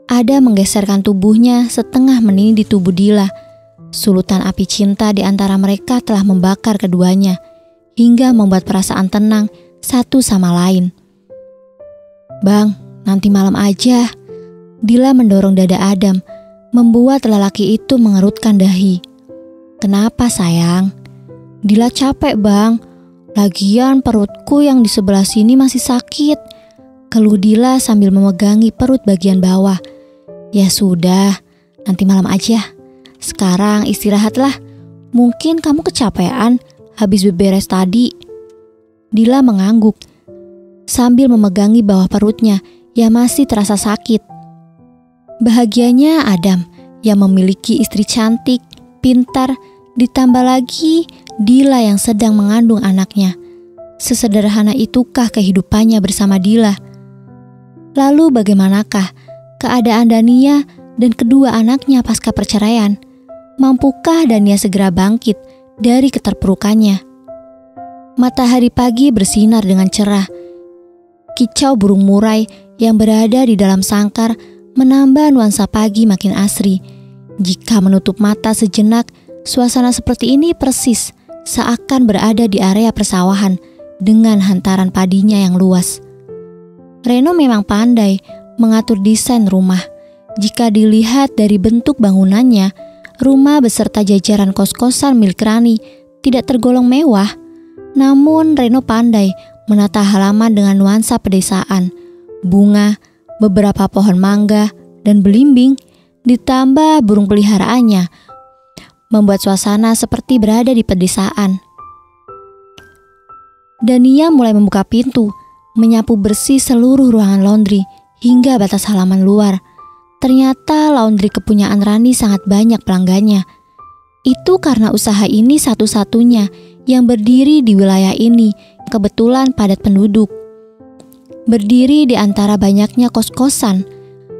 Ada menggeserkan tubuhnya setengah menini di tubuh Dila. Sulutan api cinta di antara mereka telah membakar keduanya hingga membuat perasaan tenang satu sama lain. "Bang, nanti malam aja." Dila mendorong dada Adam, membuat lelaki itu mengerutkan dahi. "Kenapa sayang?" "Dila capek bang. Lagian perutku yang di sebelah sini masih sakit," keluh Dila sambil memegangi perut bagian bawah. "Ya sudah, nanti malam aja. Sekarang istirahatlah. Mungkin kamu kecapean habis beberes tadi." Dila mengangguk sambil memegangi bawah perutnya yang masih terasa sakit. Bahagianya Adam yang memiliki istri cantik, pintar, ditambah lagi Dila yang sedang mengandung anaknya. Sesederhana itukah kehidupannya bersama Dila? Lalu bagaimanakah keadaan Dania dan kedua anaknya pasca perceraian? Mampukah Dania segera bangkit dari keterpurukannya? Matahari pagi bersinar dengan cerah. Kicau burung murai yang berada di dalam sangkar menambah nuansa pagi makin asri. Jika menutup mata sejenak, suasana seperti ini persis seakan berada di area persawahan dengan hantaran padinya yang luas. Reno memang pandai mengatur desain rumah. Jika dilihat dari bentuk bangunannya, rumah beserta jajaran kos-kosan milik Rani tidak tergolong mewah. Namun Reno pandai menata halaman dengan nuansa pedesaan. Bunga, beberapa pohon mangga, dan belimbing, ditambah burung peliharaannya, membuat suasana seperti berada di pedesaan. Dania mulai membuka pintu, menyapu bersih seluruh ruangan laundry hingga batas halaman luar. Ternyata laundry kepunyaan Rani sangat banyak pelanggannya. Itu karena usaha ini satu-satunya yang berdiri di wilayah ini, kebetulan padat penduduk. Berdiri di antara banyaknya kos-kosan,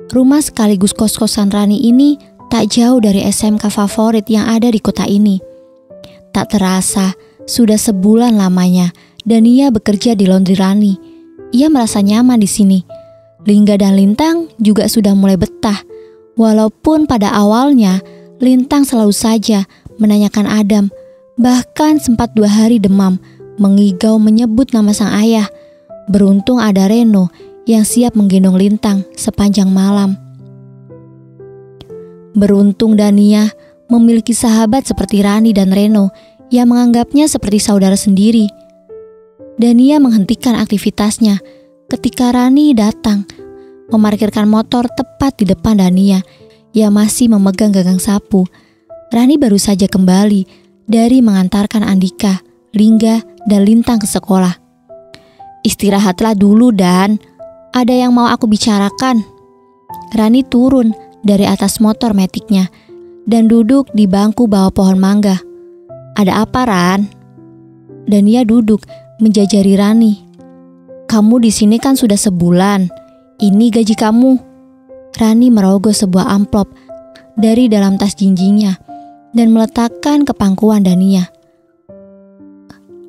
rumah sekaligus kos-kosan Rani ini tak jauh dari SMK favorit yang ada di kota ini. Tak terasa, sudah sebulan lamanya Dania bekerja di laundry Rani. Ia merasa nyaman di sini. Lingga dan Lintang juga sudah mulai betah. Walaupun pada awalnya Lintang selalu saja menanyakan Adam, bahkan sempat 2 hari demam, mengigau menyebut nama sang ayah. Beruntung ada Reno yang siap menggendong Lintang sepanjang malam. Beruntung Dania memiliki sahabat seperti Rani dan Reno yang menganggapnya seperti saudara sendiri. Dania menghentikan aktivitasnya ketika Rani datang, memarkirkan motor tepat di depan Dania yang masih memegang gagang sapu. Rani baru saja kembali dari mengantarkan Andika, Lingga, dan Lintang ke sekolah. "Istirahatlah dulu Dan, ada yang mau aku bicarakan." Rani turun dari atas motor metiknya dan duduk di bangku bawah pohon mangga. "Ada apa Ran?" Dania duduk menjajari Rani. "Kamu di sini kan sudah sebulan. Ini gaji kamu." Rani merogoh sebuah amplop dari dalam tas jinjingnya dan meletakkan ke pangkuan Dania.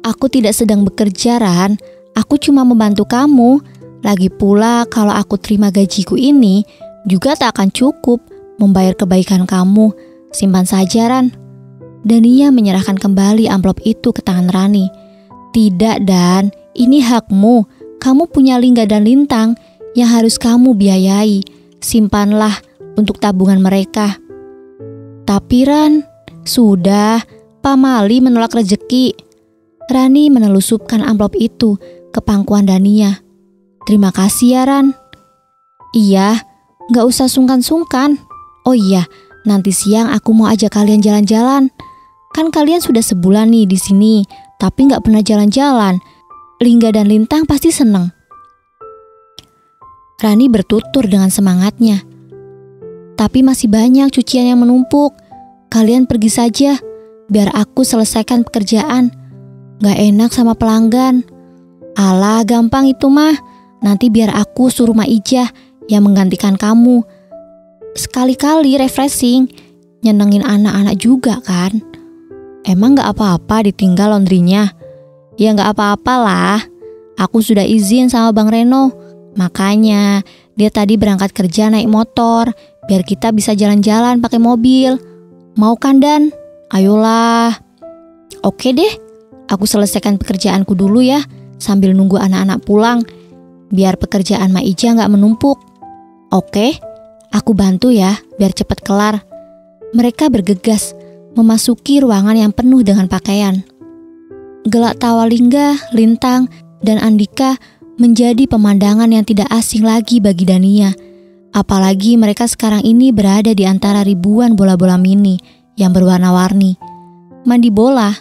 Aku tidak sedang bekerja, Ran. Aku cuma membantu kamu. Lagi pula kalau aku terima gajiku ini juga tak akan cukup membayar kebaikan kamu. Simpan saja, Ran. Dania menyerahkan kembali amplop itu ke tangan Rani. Tidak, Dan. Ini hakmu. Kamu punya Lingga dan Lintang yang harus kamu biayai. Simpanlah untuk tabungan mereka. Tapi Ran, sudah. Pak Mali menolak rezeki. Rani menelusupkan amplop itu ke pangkuan Dania. Terima kasih ya, Ran. Iya, gak usah sungkan-sungkan. Oh iya, nanti siang aku mau ajak kalian jalan-jalan. Kan kalian sudah sebulan nih di sini, tapi gak pernah jalan-jalan. Lingga dan Lintang pasti seneng. Rani bertutur dengan semangatnya. Tapi masih banyak cucian yang menumpuk. Kalian pergi saja, biar aku selesaikan pekerjaan. Gak enak sama pelanggan. Alah, gampang itu mah. Nanti biar aku suruh Mak Ijah yang menggantikan kamu. Sekali-kali refreshing, nyenengin anak-anak juga kan. Emang gak apa-apa ditinggal laundrynya? Ya gak apa-apalah. Aku sudah izin sama Bang Reno. Makanya dia tadi berangkat kerja naik motor, biar kita bisa jalan-jalan pakai mobil. Mau kan, Dan? Ayolah. Oke deh, aku selesaikan pekerjaanku dulu ya, sambil nunggu anak-anak pulang, biar pekerjaan Mak Ija gak menumpuk. Oke, aku bantu ya, biar cepat kelar. Mereka bergegas memasuki ruangan yang penuh dengan pakaian. Gelak tawa Lingga, Lintang, dan Andika menjadi pemandangan yang tidak asing lagi bagi Dania. Apalagi mereka sekarang ini berada di antara ribuan bola-bola mini yang berwarna-warni. Mandi bola,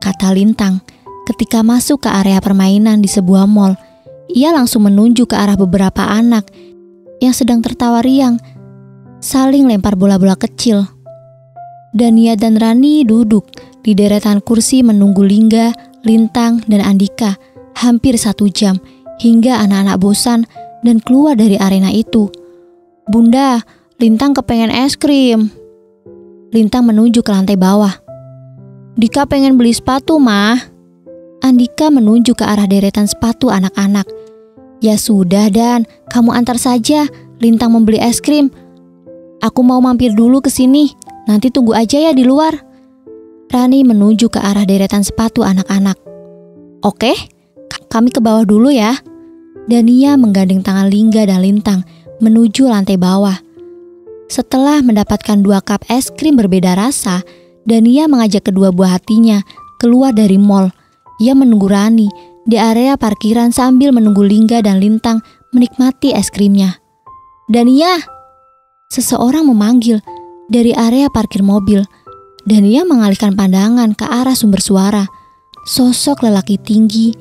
kata Lintang ketika masuk ke area permainan di sebuah mall. Ia langsung menunjuk ke arah beberapa anak yang sedang tertawa riang, saling lempar bola-bola kecil. Dania dan Rani duduk di deretan kursi menunggu Lingga, Lintang, dan Andika hampir 1 jam hingga anak-anak bosan dan keluar dari arena itu. Bunda, Lintang kepengen es krim. Lintang menunjuk ke lantai bawah. Dika pengen beli sepatu, Mah. Andika menunjuk ke arah deretan sepatu anak-anak. Ya sudah, Dan, kamu antar saja Lintang membeli es krim. Aku mau mampir dulu ke sini. Nanti tunggu aja ya di luar. Rani menunjuk ke arah deretan sepatu anak-anak. Oke, kami ke bawah dulu ya. Dania menggandeng tangan Lingga dan Lintang menuju lantai bawah. Setelah mendapatkan 2 cup es krim berbeda rasa, Dania mengajak kedua buah hatinya keluar dari mall. Ia menunggu Rani di area parkiran sambil menunggu Lingga dan Lintang menikmati es krimnya. Dania! Seseorang memanggil dari area parkir mobil. Dania mengalihkan pandangan ke arah sumber suara. Sosok lelaki tinggi,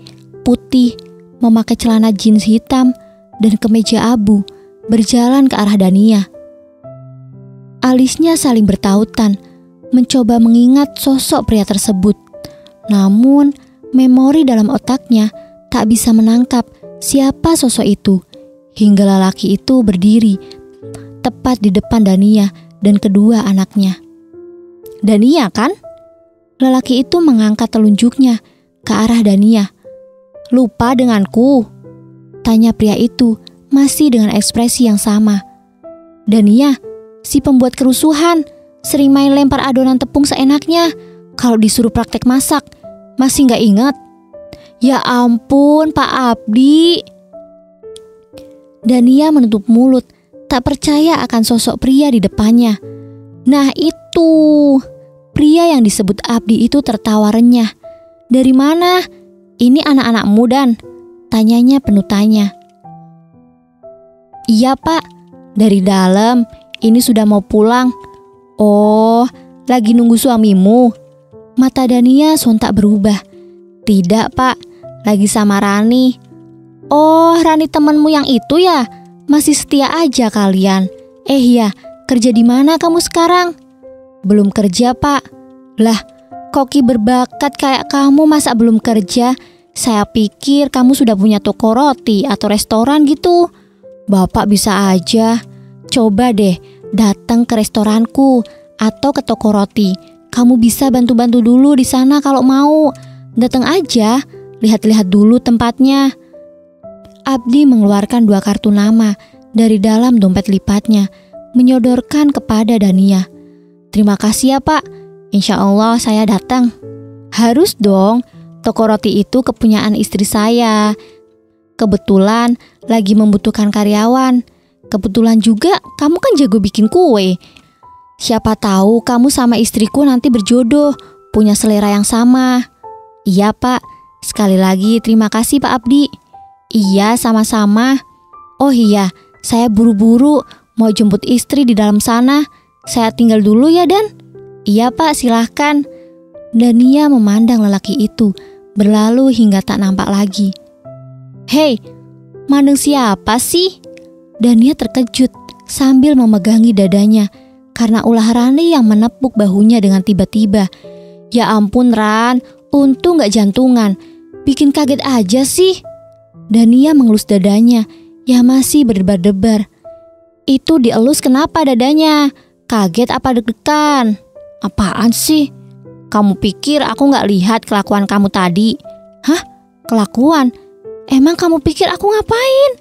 putih, memakai celana jeans hitam dan kemeja abu berjalan ke arah Dania. Alisnya saling bertautan, mencoba mengingat sosok pria tersebut. Namun, memori dalam otaknya tak bisa menangkap siapa sosok itu. Hingga lelaki itu berdiri tepat di depan Dania dan kedua anaknya. Dania kan? Lelaki itu mengangkat telunjuknya ke arah Dania. Lupa denganku? Tanya pria itu masih dengan ekspresi yang sama. Dania, si pembuat kerusuhan, sering main lempar adonan tepung seenaknya. Kalau disuruh praktek masak, masih gak ingat? Ya ampun, Pak Abdi. Dania menutup mulut, tak percaya akan sosok pria di depannya. Nah itu, pria yang disebut Abdi itu tertawa renyah. Dari mana? Ini anak-anakmu, Dan? Tanyanya penuh tanya. Iya Pak, dari dalam. Ini sudah mau pulang. Oh, lagi nunggu suamimu? Mata Dania sontak berubah. Tidak Pak, lagi sama Rani. Oh, Rani temanmu yang itu ya? Masih setia aja kalian. Ya, kerja di mana kamu sekarang? Belum kerja Pak. Lah, koki berbakat kayak kamu masa belum kerja? Saya pikir kamu sudah punya toko roti atau restoran gitu. Bapak bisa aja. Coba deh datang ke restoranku atau ke toko roti. Kamu bisa bantu-bantu dulu di sana kalau mau. Datang aja, lihat-lihat dulu tempatnya. Abdi mengeluarkan 2 kartu nama dari dalam dompet lipatnya, menyodorkan kepada Dania. Terima kasih ya Pak, insya Allah saya datang. Harus dong, toko roti itu kepunyaan istri saya. Kebetulan lagi membutuhkan karyawan. Kebetulan juga kamu kan jago bikin kue. Siapa tahu kamu sama istriku nanti berjodoh, punya selera yang sama. Iya Pak, sekali lagi terima kasih Pak Abdi. Iya sama-sama. Oh iya, saya buru-buru mau jemput istri di dalam sana. Saya tinggal dulu ya Dan. Iya Pak, silahkan. Dania memandang lelaki itu, berlalu hingga tak nampak lagi. Hei, mandang siapa sih? Dania terkejut sambil memegangi dadanya karena ulah Rani yang menepuk bahunya dengan tiba-tiba. Ya ampun Ran, untung gak jantungan. Bikin kaget aja sih. Dania mengelus dadanya yang masih berdebar-debar. Itu dielus kenapa dadanya? Kaget apa deg-degan? Apaan sih? Kamu pikir aku gak lihat kelakuan kamu tadi? Hah? Kelakuan? Emang kamu pikir aku ngapain?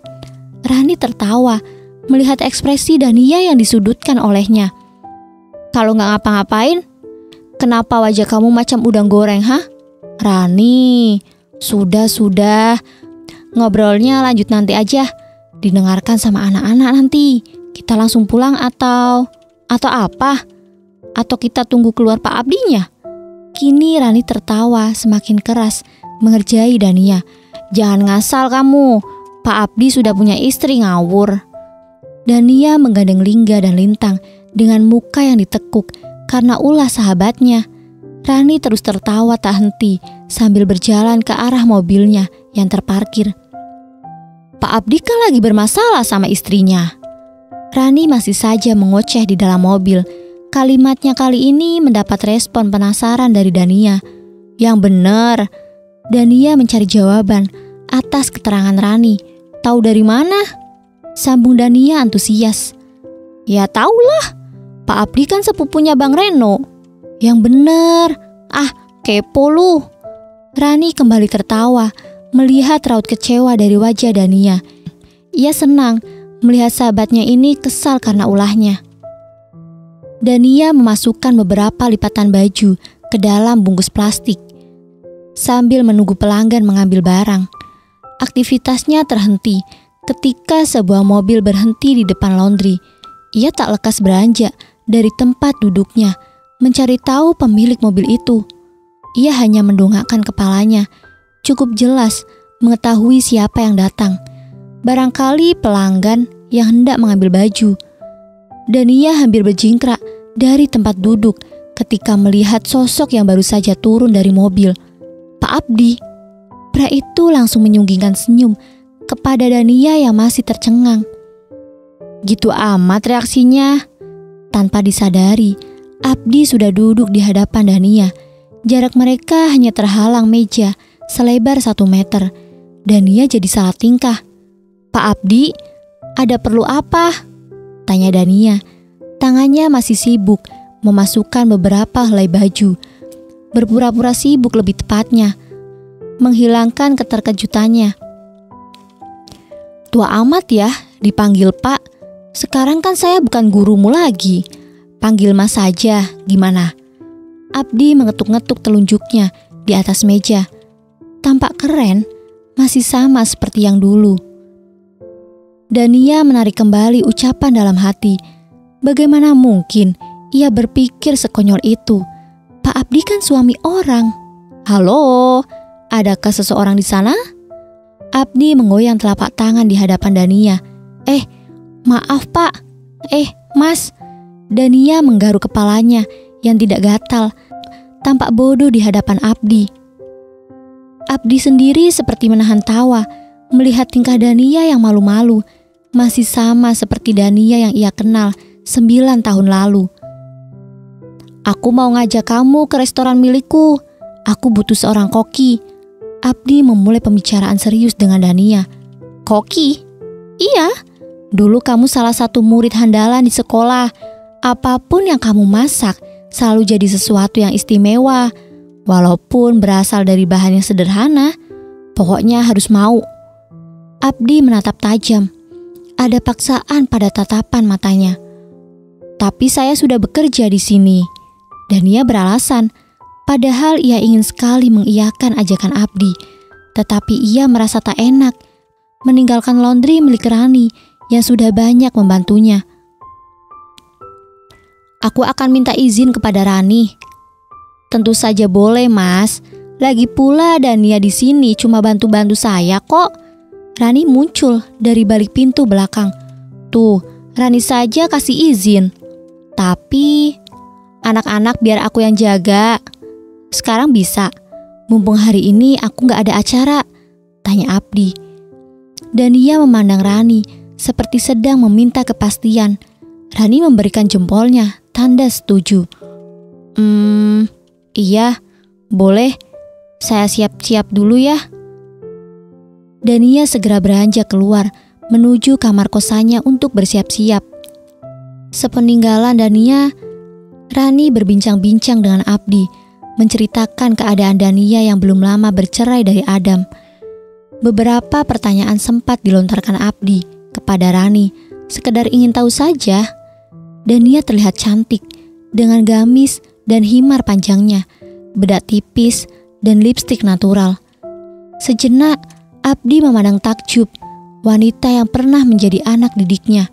Rani tertawa melihat ekspresi Dania yang disudutkan olehnya. Kalau gak ngapa-ngapain, kenapa wajah kamu macam udang goreng, hah? Rani, sudah. Ngobrolnya lanjut nanti aja. Didengarkan sama anak-anak nanti. Kita langsung pulang atau apa? Atau kita tunggu keluar Pak Abdinya? Kini Rani tertawa semakin keras mengerjai Dania. Jangan ngasal kamu. Pak Abdi sudah punya istri ngawur. Dania menggandeng Lingga dan Lintang dengan muka yang ditekuk karena ulah sahabatnya. Rani terus tertawa tak henti sambil berjalan ke arah mobilnya yang terparkir. Pak Abdi kan lagi bermasalah sama istrinya. Rani masih saja mengoceh di dalam mobil. Kalimatnya kali ini mendapat respon penasaran dari Dania. Yang benar, Dania mencari jawaban atas keterangan Rani. Tahu dari mana? Sambung Dania antusias. Ya taulah, Pak Abdi kan sepupunya Bang Reno. Yang bener. Ah, kepo lu. Rani kembali tertawa melihat raut kecewa dari wajah Dania. Ia senang melihat sahabatnya ini kesal karena ulahnya. Dania memasukkan beberapa lipatan baju ke dalam bungkus plastik sambil menunggu pelanggan mengambil barang. Aktivitasnya terhenti ketika sebuah mobil berhenti di depan laundry. Ia tak lekas beranjak dari tempat duduknya mencari tahu pemilik mobil itu. Ia hanya mendongakkan kepalanya, cukup jelas mengetahui siapa yang datang. Barangkali pelanggan yang hendak mengambil baju. Dania hampir berjingkrak dari tempat duduk ketika melihat sosok yang baru saja turun dari mobil. Pak Abdi. Pria itu langsung menyunggingkan senyum kepada Dania yang masih tercengang. Gitu amat reaksinya. Tanpa disadari, Abdi sudah duduk di hadapan Dania. Jarak mereka hanya terhalang meja selebar 1 meter. Dania jadi salah tingkah. Pak Abdi, ada perlu apa? Tanya Dania. Tangannya masih sibuk memasukkan beberapa helai baju. Berpura-pura sibuk lebih tepatnya. Menghilangkan keterkejutannya. Tua amat ya dipanggil Pak. Sekarang kan saya bukan gurumu lagi. Panggil Mas saja, gimana? Abdi mengetuk-ngetuk telunjuknya di atas meja. Tampak keren, masih sama seperti yang dulu. Dania menarik kembali ucapan dalam hati. Bagaimana mungkin ia berpikir sekonyol itu? Pak Abdi kan suami orang. Halo, adakah seseorang di sana? Abdi menggoyang telapak tangan di hadapan Dania. Maaf Pak. Mas. Dania menggaruk kepalanya yang tidak gatal. Tampak bodoh di hadapan Abdi. Abdi sendiri seperti menahan tawa melihat tingkah Dania yang malu-malu. Masih sama seperti Dania yang ia kenal 9 tahun lalu. Aku mau ngajak kamu ke restoran milikku. Aku butuh seorang koki. Abdi memulai pembicaraan serius dengan Dania. Koki? Iya. Dulu kamu salah satu murid handalan di sekolah. Apapun yang kamu masak selalu jadi sesuatu yang istimewa. Walaupun berasal dari bahan yang sederhana, pokoknya harus mau. Abdi menatap tajam. Ada paksaan pada tatapan matanya. Tapi saya sudah bekerja di sini. Dan ia beralasan, padahal ia ingin sekali mengiyakan ajakan Abdi. Tetapi ia merasa tak enak meninggalkan laundry milik Rani yang sudah banyak membantunya. Aku akan minta izin kepada Rani. Tentu saja boleh, Mas. Lagi pula Dania di sini cuma bantu-bantu saya kok. Rani muncul dari balik pintu belakang. Tuh, Rani saja kasih izin. Tapi anak-anak biar aku yang jaga. Sekarang bisa. Mumpung hari ini aku gak ada acara, tanya Abdi. Dania memandang Rani seperti sedang meminta kepastian. Rani memberikan jempolnya, tanda setuju. Iya, boleh. Saya siap-siap dulu ya. Dania segera beranjak keluar menuju kamar kosannya untuk bersiap-siap. Sepeninggalan Dania, Rani berbincang-bincang dengan Abdi, menceritakan keadaan Dania yang belum lama bercerai dari Adam. Beberapa pertanyaan sempat dilontarkan Abdi kepada Rani, sekedar ingin tahu saja. Dania terlihat cantik dengan gamis dan himar panjangnya, bedak tipis dan lipstik natural. Sejenak Abdi memandang takjub wanita yang pernah menjadi anak didiknya.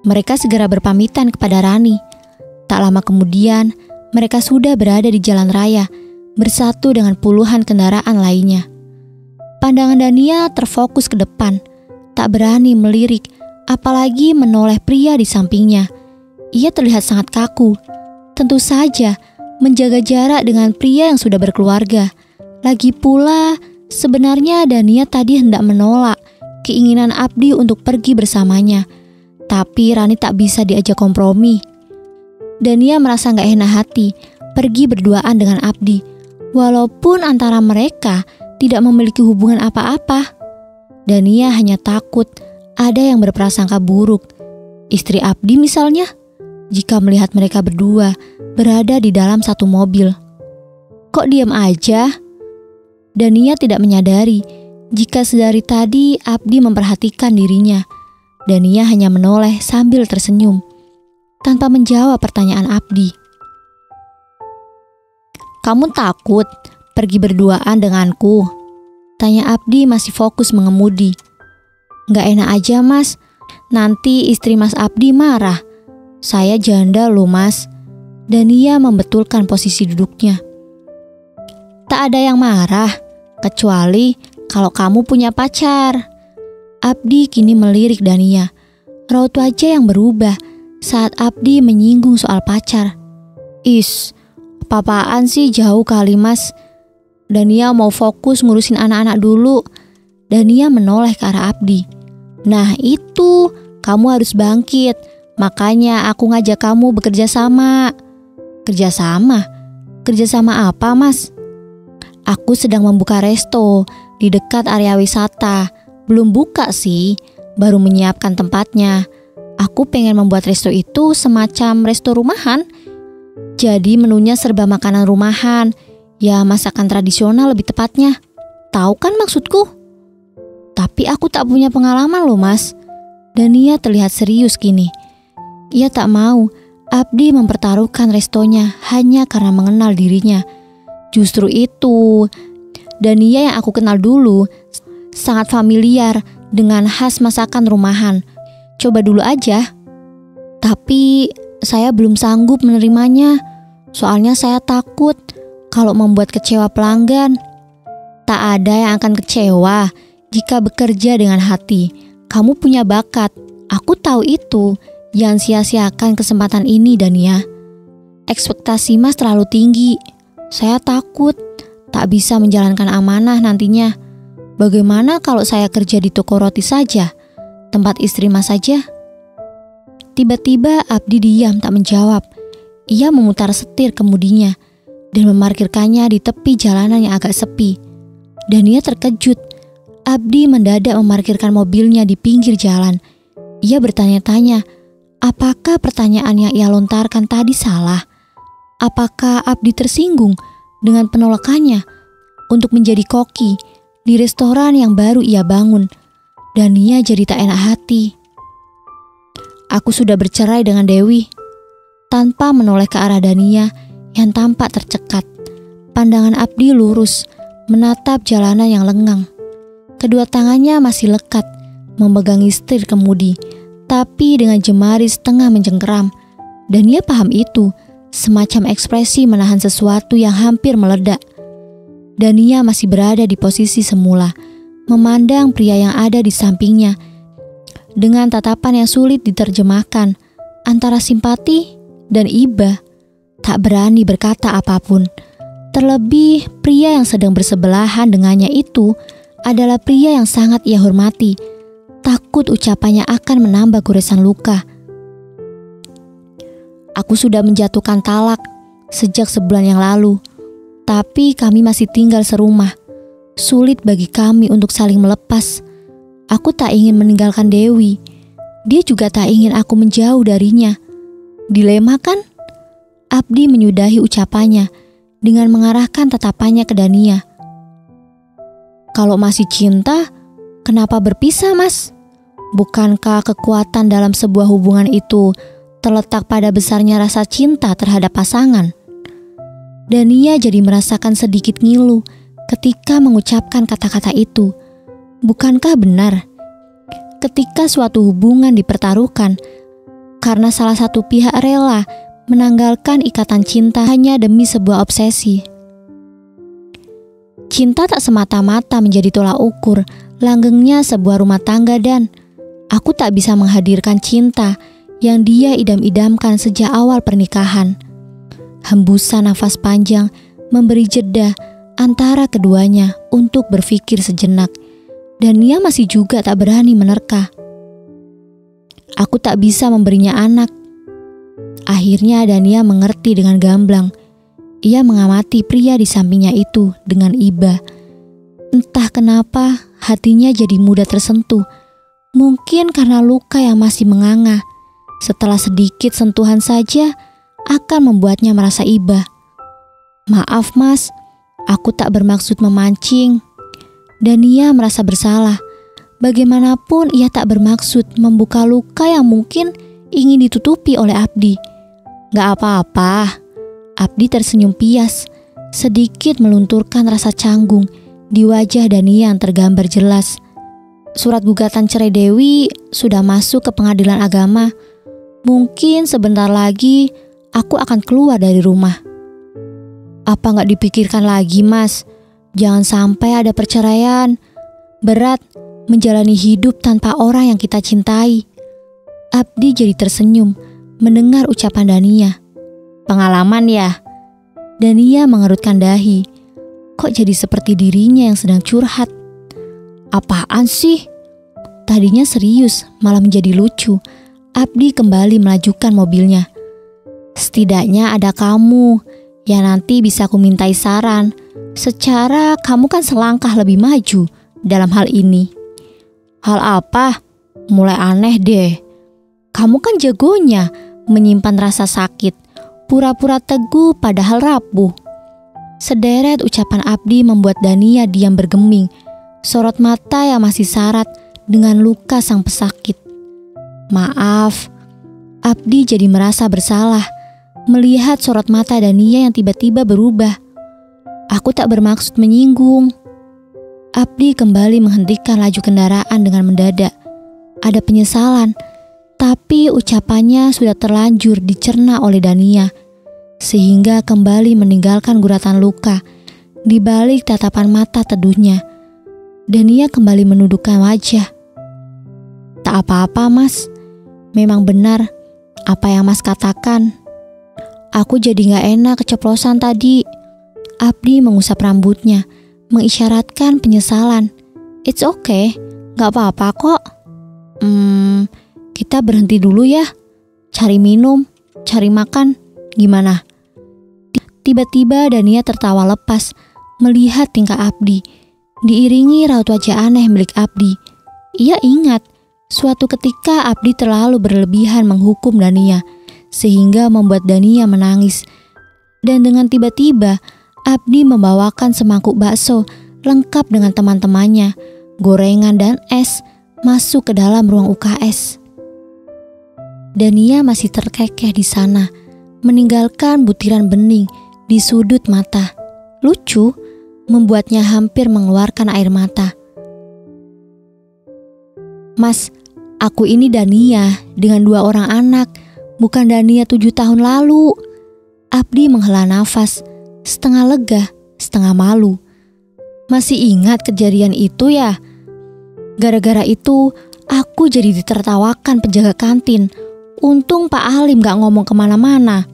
Mereka segera berpamitan kepada Rani. Tak lama kemudian mereka sudah berada di jalan raya bersatu dengan puluhan kendaraan lainnya. Pandangan Dania terfokus ke depan, tak berani melirik apalagi menoleh pria di sampingnya. Ia terlihat sangat kaku. Tentu saja menjaga jarak dengan pria yang sudah berkeluarga. Lagi pula, sebenarnya Dania tadi hendak menolak keinginan Abdi untuk pergi bersamanya. Tapi Rani tak bisa diajak kompromi. Dania merasa gak enak hati pergi berduaan dengan Abdi, walaupun antara mereka tidak memiliki hubungan apa-apa. Dania hanya takut ada yang berprasangka buruk. Istri Abdi misalnya, jika melihat mereka berdua berada di dalam satu mobil. Kok diam aja? Dania tidak menyadari jika sedari tadi Abdi memperhatikan dirinya. Dania hanya menoleh sambil tersenyum, tanpa menjawab pertanyaan Abdi. Kamu takut pergi berduaan denganku? Tanya Abdi masih fokus mengemudi. Gak enak aja, Mas. Nanti istri Mas Abdi marah. Saya janda loh, Mas. Dania membetulkan posisi duduknya. Tak ada yang marah, kecuali kalau kamu punya pacar. Abdi kini melirik Dania. Raut wajah yang berubah saat Abdi menyinggung soal pacar. Apa-apaan sih, jauh kali, Mas. Dania mau fokus ngurusin anak-anak dulu. Dania menoleh ke arah Abdi. Nah itu, kamu harus bangkit. Makanya aku ngajak kamu bekerja sama. Kerjasama? Kerjasama apa, Mas? Aku sedang membuka resto di dekat area wisata. Belum buka sih, baru menyiapkan tempatnya. Aku pengen membuat resto itu semacam resto rumahan. Jadi menunya serba makanan rumahan. Ya masakan tradisional lebih tepatnya. Tahu kan maksudku? Tapi aku tak punya pengalaman loh, Mas. Dania terlihat serius kini. Ia tak mau Abdi mempertaruhkan restonya hanya karena mengenal dirinya. Justru itu, Dania yang aku kenal dulu sangat familiar dengan khas masakan rumahan. Coba dulu aja. Tapi saya belum sanggup menerimanya. Soalnya saya takut kalau membuat kecewa pelanggan. Tak ada yang akan kecewa jika bekerja dengan hati. Kamu punya bakat, aku tahu itu. Jangan sia-siakan kesempatan ini, Dania. Ekspektasi Mas terlalu tinggi. Saya takut tak bisa menjalankan amanah nantinya. Bagaimana kalau saya kerja di toko roti saja? Tempat istri Mas saja? Tiba-tiba Abdi diam tak menjawab. Ia memutar setir kemudinya dan memarkirkannya di tepi jalanan yang agak sepi. Dania terkejut. Abdi mendadak memarkirkan mobilnya di pinggir jalan. Ia bertanya-tanya, apakah pertanyaan yang ia lontarkan tadi salah? Apakah Abdi tersinggung dengan penolakannya untuk menjadi koki di restoran yang baru ia bangun? Dania jadi tak enak hati. Aku sudah bercerai dengan Dewi. Tanpa menoleh ke arah Dania yang tampak tercekat, pandangan Abdi lurus menatap jalanan yang lengang. Kedua tangannya masih lekat memegangi setir kemudi, tapi dengan jemari setengah mencengkeram. Dania paham itu, semacam ekspresi menahan sesuatu yang hampir meledak. Dania masih berada di posisi semula, memandang pria yang ada di sampingnya dengan tatapan yang sulit diterjemahkan antara simpati dan iba. Tak berani berkata apapun. Terlebih pria yang sedang bersebelahan dengannya itu adalah pria yang sangat ia hormati. Takut ucapannya akan menambah goresan luka. Aku sudah menjatuhkan talak sejak sebulan yang lalu, tapi kami masih tinggal serumah. Sulit bagi kami untuk saling melepas. Aku tak ingin meninggalkan Dewi. Dia juga tak ingin aku menjauh darinya. Dilema kan? Abdi menyudahi ucapannya dengan mengarahkan tatapannya ke Dania. Kalau masih cinta, kenapa berpisah, Mas? Bukankah kekuatan dalam sebuah hubungan itu terletak pada besarnya rasa cinta terhadap pasangan? Dania jadi merasakan sedikit ngilu ketika mengucapkan kata-kata itu. Bukankah benar? Ketika suatu hubungan dipertaruhkan karena salah satu pihak rela menanggalkan ikatan cinta hanya demi sebuah obsesi. Cinta tak semata-mata menjadi tolak ukur langgengnya sebuah rumah tangga, dan aku tak bisa menghadirkan cinta yang dia idam-idamkan sejak awal pernikahan. Hembusan nafas panjang memberi jeda antara keduanya untuk berpikir sejenak, dan dia masih juga tak berani menerka. Aku tak bisa memberinya anak. Akhirnya Dania mengerti dengan gamblang. Ia mengamati pria di sampingnya itu dengan iba. Entah kenapa hatinya jadi mudah tersentuh. Mungkin karena luka yang masih menganga. Setelah sedikit sentuhan saja akan membuatnya merasa iba. Maaf Mas, aku tak bermaksud memancing. Dania merasa bersalah. Bagaimanapun ia tak bermaksud membuka luka yang mungkin ingin ditutupi oleh Abdi. Gak apa-apa. Abdi tersenyum pias, sedikit melunturkan rasa canggung di wajah Dania yang tergambar jelas. Surat gugatan cerai Dewi sudah masuk ke pengadilan agama. Mungkin sebentar lagi aku akan keluar dari rumah. Apa gak dipikirkan lagi, Mas? Jangan sampai ada perceraian. Berat menjalani hidup tanpa orang yang kita cintai. Abdi jadi tersenyum mendengar ucapan Dania. Pengalaman ya? Dania mengerutkan dahi. Kok jadi seperti dirinya yang sedang curhat? Apaan sih? Tadinya serius, malah menjadi lucu. Abdi kembali melajukan mobilnya. Setidaknya ada kamu yang nanti bisa aku mintai saran. Secara kamu kan selangkah lebih maju dalam hal ini. Hal apa? Mulai aneh deh. Kamu kan jagonya menyimpan rasa sakit, pura-pura teguh padahal rapuh. Sederet ucapan Abdi membuat Dania diam bergeming, sorot mata yang masih syarat dengan luka sang pesakit. Maaf, Abdi jadi merasa bersalah melihat sorot mata Dania yang tiba-tiba berubah. Aku tak bermaksud menyinggung. Abdi kembali menghentikan laju kendaraan dengan mendadak. Ada penyesalan, tapi ucapannya sudah terlanjur dicerna oleh Dania, sehingga kembali meninggalkan guratan luka di balik tatapan mata teduhnya. Dania kembali menundukkan wajah. Tak apa-apa Mas, memang benar apa yang Mas katakan. Aku jadi gak enak keceplosan tadi. Abdi mengusap rambutnya, mengisyaratkan penyesalan. It's okay, gak apa-apa kok. Kita berhenti dulu ya. Cari minum, cari makan, gimana? Tiba-tiba Dania tertawa lepas melihat tingkah Abdi, diiringi raut wajah aneh milik Abdi. Ia ingat Suatu ketika Abdi terlalu berlebihan menghukum Dania, sehingga membuat Dania menangis. Dan dengan tiba-tiba, Abdi membawakan semangkuk bakso lengkap dengan teman-temannya, gorengan dan es, masuk ke dalam ruang UKS. Dania masih terkekeh di sana, meninggalkan butiran bening di sudut mata. Lucu, membuatnya hampir mengeluarkan air mata. "Mas, aku ini Dania dengan 2 orang anak, bukan Dania 7 tahun lalu." Abdi menghela nafas, setengah lega, setengah malu. "Masih ingat kejadian itu ya? Gara-gara itu, aku jadi ditertawakan penjaga kantin. Untung Pak Halim gak ngomong kemana-mana.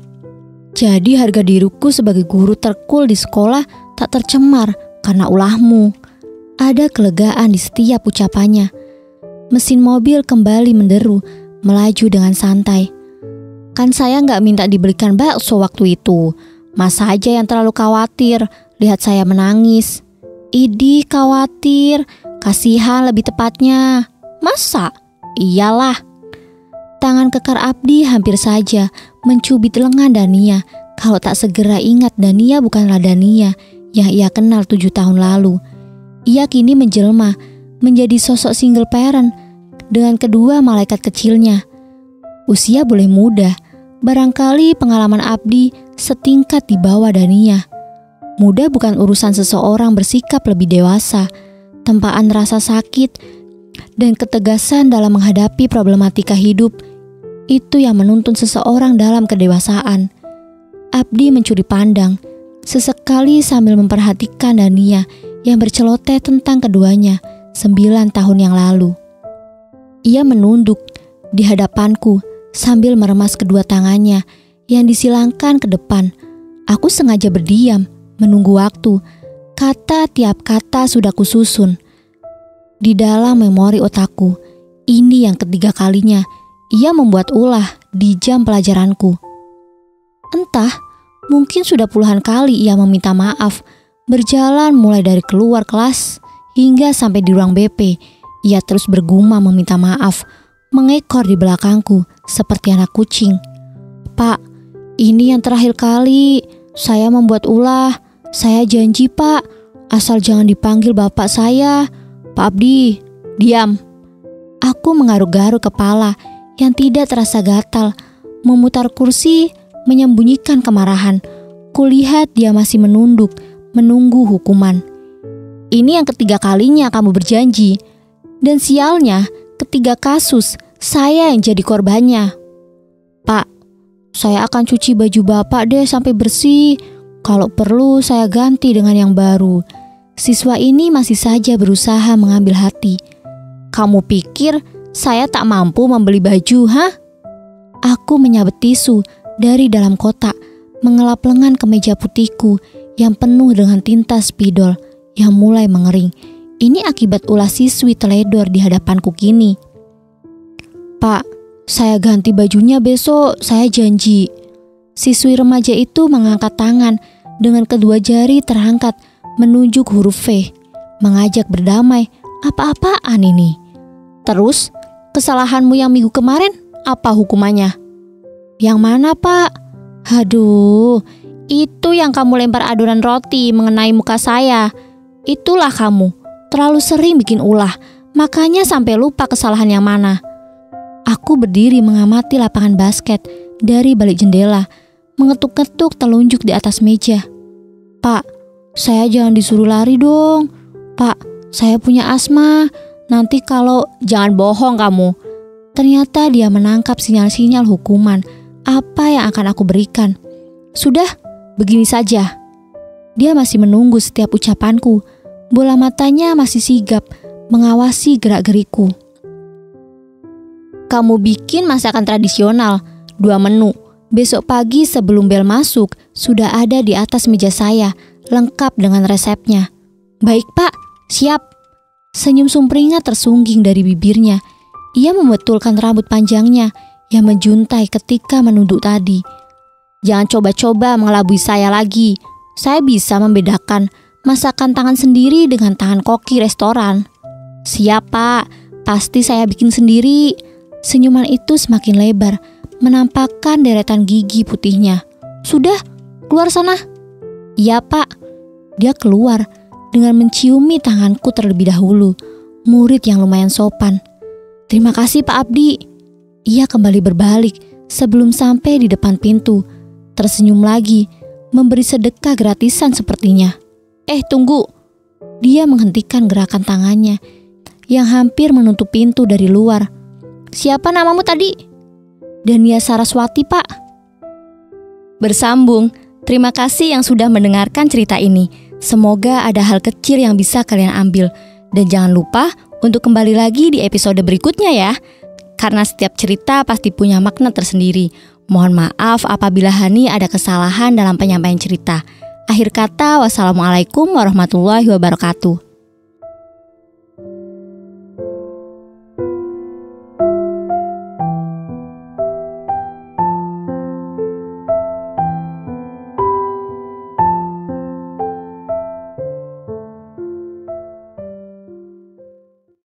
Jadi harga diriku sebagai guru terkul di sekolah tak tercemar karena ulahmu." Ada kelegaan di setiap ucapannya. Mesin mobil kembali menderu, melaju dengan santai. "Kan saya gak minta dibelikan bakso waktu itu. Mas saja yang terlalu khawatir lihat saya menangis." "Idih khawatir, kasihan lebih tepatnya." "Masa?" "Iyalah." Tangan kekar Abdi hampir saja mencubit lengan Dania kalau tak segera ingat Dania bukanlah Dania yang ia kenal 7 tahun lalu. Ia kini menjelma menjadi sosok single parent dengan kedua malaikat kecilnya. Usia boleh muda, barangkali pengalaman Abdi setingkat di bawah Dania. Muda bukan urusan seseorang bersikap lebih dewasa, tempaan rasa sakit, dan ketegasan dalam menghadapi problematika hidup. Itu yang menuntun seseorang dalam kedewasaan. Abdi mencuri pandang, sesekali sambil memperhatikan Dania yang berceloteh tentang keduanya 9 tahun yang lalu. Ia menunduk di hadapanku sambil meremas kedua tangannya yang disilangkan ke depan. Aku sengaja berdiam, menunggu waktu. Kata tiap kata sudah kususun di dalam memori otakku. Ini yang ketiga kalinya ia membuat ulah di jam pelajaranku. Entah, mungkin sudah puluhan kali ia meminta maaf, berjalan mulai dari keluar kelas hingga sampai di ruang BP. Ia terus bergumam meminta maaf, mengekor di belakangku seperti anak kucing. "Pak, ini yang terakhir kali saya membuat ulah. Saya janji Pak, asal jangan dipanggil bapak saya. Pak Abdi." "Diam." Aku menggaruk-garuk kepala yang tidak terasa gatal, memutar kursi, menyembunyikan kemarahan. Kulihat dia masih menunduk, menunggu hukuman. "Ini yang ketiga kalinya kamu berjanji. Dan sialnya, ketiga kasus saya yang jadi korbannya." "Pak, saya akan cuci baju bapak deh sampai bersih. Kalau perlu saya ganti dengan yang baru." Siswa ini masih saja berusaha mengambil hati. "Kamu pikir saya tak mampu membeli baju, hah?" Aku menyabet tisu dari dalam kotak, mengelap lengan kemeja putihku yang penuh dengan tinta spidol yang mulai mengering. Ini akibat ulah siswi teledor di hadapanku kini. "Pak, saya ganti bajunya besok, saya janji." Siswi remaja itu mengangkat tangan dengan kedua jari terangkat menunjuk huruf V, mengajak berdamai. "Apa-apaan ini? Terus, kesalahanmu yang minggu kemarin apa hukumannya?" "Yang mana Pak?" "Aduh, itu yang kamu lempar adonan roti mengenai muka saya. Itulah kamu, terlalu sering bikin ulah, makanya sampai lupa kesalahan yang mana." Aku berdiri mengamati lapangan basket dari balik jendela, mengetuk-ketuk telunjuk di atas meja. "Pak, saya jangan disuruh lari dong. Pak, saya punya asma. Nanti kalau..." "Jangan bohong kamu." Ternyata dia menangkap sinyal-sinyal hukuman apa yang akan aku berikan. "Sudah, begini saja." Dia masih menunggu setiap ucapanku. Bola matanya masih sigap mengawasi gerak-geriku. "Kamu bikin masakan tradisional, 2 menu. Besok pagi sebelum bel masuk sudah ada di atas meja saya, lengkap dengan resepnya." "Baik Pak, siap." Senyum sumringah tersungging dari bibirnya. Ia membetulkan rambut panjangnya yang menjuntai ketika menunduk tadi. "Jangan coba-coba mengelabui saya lagi. Saya bisa membedakan masakan tangan sendiri dengan tangan koki restoran." "Siap Pak, Pasti saya bikin sendiri. Senyuman itu semakin lebar, menampakkan deretan gigi putihnya. Sudah, keluar sana. Iya pak. Dia keluar dengan menciumi tanganku terlebih dahulu. Murid yang lumayan sopan. Terima kasih Pak Abdi. Ia kembali berbalik sebelum sampai di depan pintu. Tersenyum lagi, memberi sedekah gratisan sepertinya. Tunggu. Dia menghentikan gerakan tangannya yang hampir menutup pintu dari luar. Siapa namamu tadi? Dania Saraswati, Pak. Bersambung, terima kasih yang sudah mendengarkan cerita ini. Semoga ada hal kecil yang bisa kalian ambil. Dan jangan lupa untuk kembali lagi di episode berikutnya ya. Karena setiap cerita pasti punya makna tersendiri. Mohon maaf apabila Hani ada kesalahan dalam penyampaian cerita. Akhir kata, wassalamualaikum warahmatullahi wabarakatuh.